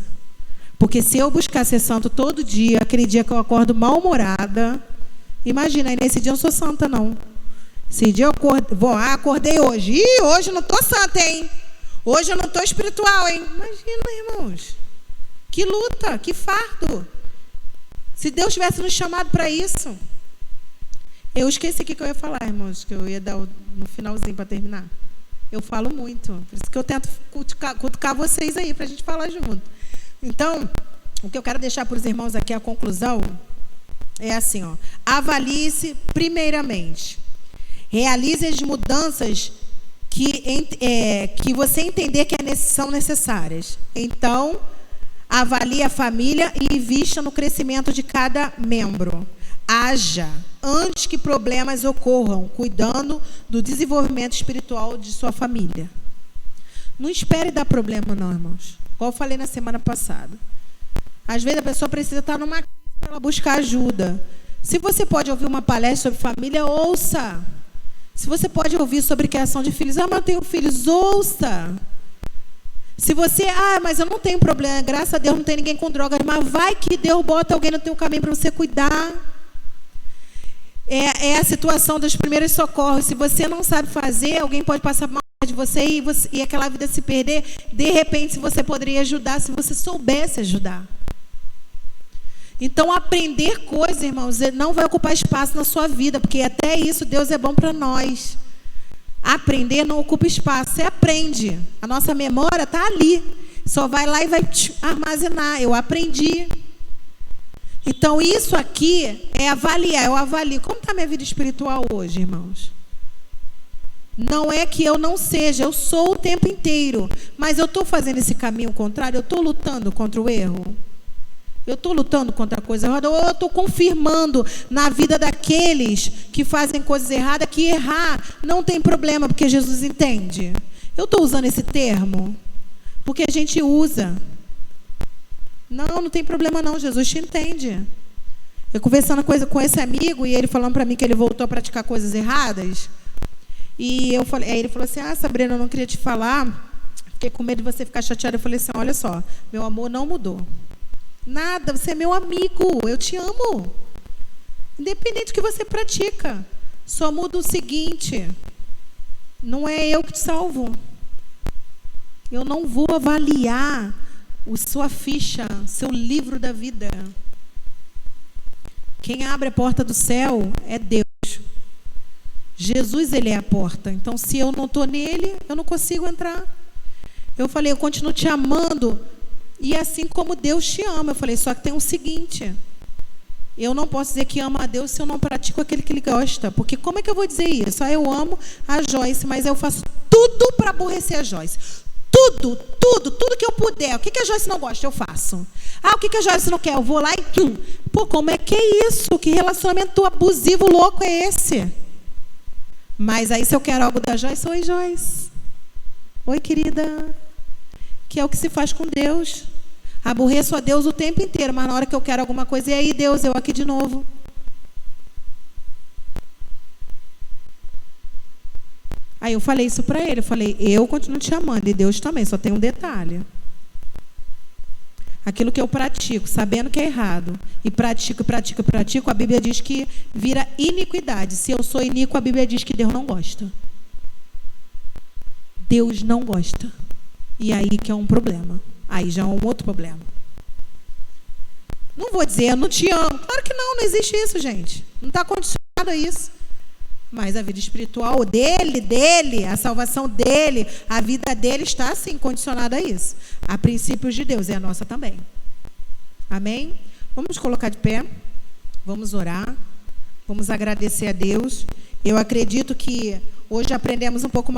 Porque se eu buscar ser santo todo dia, aquele dia que eu acordo mal-humorada, imagina, aí nesse dia eu não sou santa, não. Esse dia eu acordei hoje. Ih, hoje eu não estou santa, hein? Hoje eu não estou espiritual, hein? Imagina, irmãos. Que luta, que fardo. Se Deus tivesse nos chamado para isso. Eu esqueci o que eu ia falar, irmãos, que eu ia dar no finalzinho para terminar. Eu falo muito, por isso que eu tento cutucar vocês aí, para a gente falar junto. Então, o que eu quero deixar para os irmãos aqui, a conclusão, é assim, ó. Avalie-se primeiramente. Realize as mudanças que você entender que são necessárias. Então, avalie a família e invista no crescimento de cada membro. Haja antes que problemas ocorram, cuidando do desenvolvimento espiritual de sua família. Não espere dar problema, não, irmãos. Como eu falei na semana passada. Às vezes a pessoa precisa estar numa crise para ela buscar ajuda. Se você pode ouvir uma palestra sobre família, ouça. Se você pode ouvir sobre criação de filhos, mas eu tenho filhos, ouça. Se você, mas eu não tenho problema, graças a Deus não tem ninguém com drogas, mas vai que Deus bota alguém no teu caminho para você cuidar. É a situação dos primeiros socorros. Se você não sabe fazer, alguém pode passar mal de você e aquela vida se perder. De repente, você poderia ajudar se você soubesse ajudar. Então, aprender coisas, irmãos, não vai ocupar espaço na sua vida, porque até isso Deus é bom para nós. Aprender não ocupa espaço, você aprende. A nossa memória está ali. Só vai lá e vai armazenar. Eu aprendi. Então, isso aqui é avaliar. Eu avalio. Como está a minha vida espiritual hoje, irmãos? Não é que eu não seja, eu sou o tempo inteiro. Mas eu estou fazendo esse caminho contrário? Eu estou lutando contra o erro? Eu estou lutando contra a coisa errada? Ou eu estou confirmando na vida daqueles que fazem coisas erradas que errar não tem problema, porque Jesus entende? Eu estou usando esse termo? Porque a gente usa. Não tem problema não, Jesus te entende. Eu conversando com esse amigo e ele falando para mim que ele voltou a praticar coisas erradas. E eu falei, aí ele falou assim, Sabrina, eu não queria te falar, fiquei com medo de você ficar chateada. Eu falei assim, olha só, meu amor não mudou. Nada, você é meu amigo, eu te amo. Independente do que você pratica. Só muda o seguinte, não é eu que te salvo. Eu não vou avaliar sua ficha, seu livro da vida. Quem abre a porta do céu é Deus. Jesus, ele é a porta. Então, se eu não estou nele, eu não consigo entrar. Eu falei, eu continuo te amando, e assim como Deus te ama. Eu falei, só que tem o seguinte, eu não posso dizer que amo a Deus se eu não pratico aquele que ele gosta. Porque como é que eu vou dizer isso? Eu amo a Joyce, mas eu faço tudo para aborrecer a Joyce. Tudo que eu puder. O que a Joyce não gosta, eu faço. O que a Joyce não quer, eu vou lá e... Pô, como é que é isso? Que relacionamento abusivo, louco é esse? Mas aí se eu quero algo da Joyce, oi Joyce. Oi querida. Que é o que se faz com Deus. Aborreço a Deus o tempo inteiro, mas na hora que eu quero alguma coisa, e aí Deus, eu aqui de novo. Aí eu falei isso para ele, eu falei, eu continuo te amando, e Deus também, só tem um detalhe. Aquilo que eu pratico, sabendo que é errado, e pratico, a Bíblia diz que vira iniquidade. Se eu sou iníquo, a Bíblia diz que Deus não gosta. Deus não gosta. E aí que é um problema. Aí já é um outro problema. Não vou dizer, eu não te amo. Claro que não existe isso, gente. Não está condicionado a isso. Mas a vida espiritual dele, a salvação dele, a vida dele está, sim, condicionada a isso. A princípios de Deus, e a nossa também. Amém? Vamos colocar de pé. Vamos orar. Vamos agradecer a Deus. Eu acredito que hoje aprendemos um pouco mais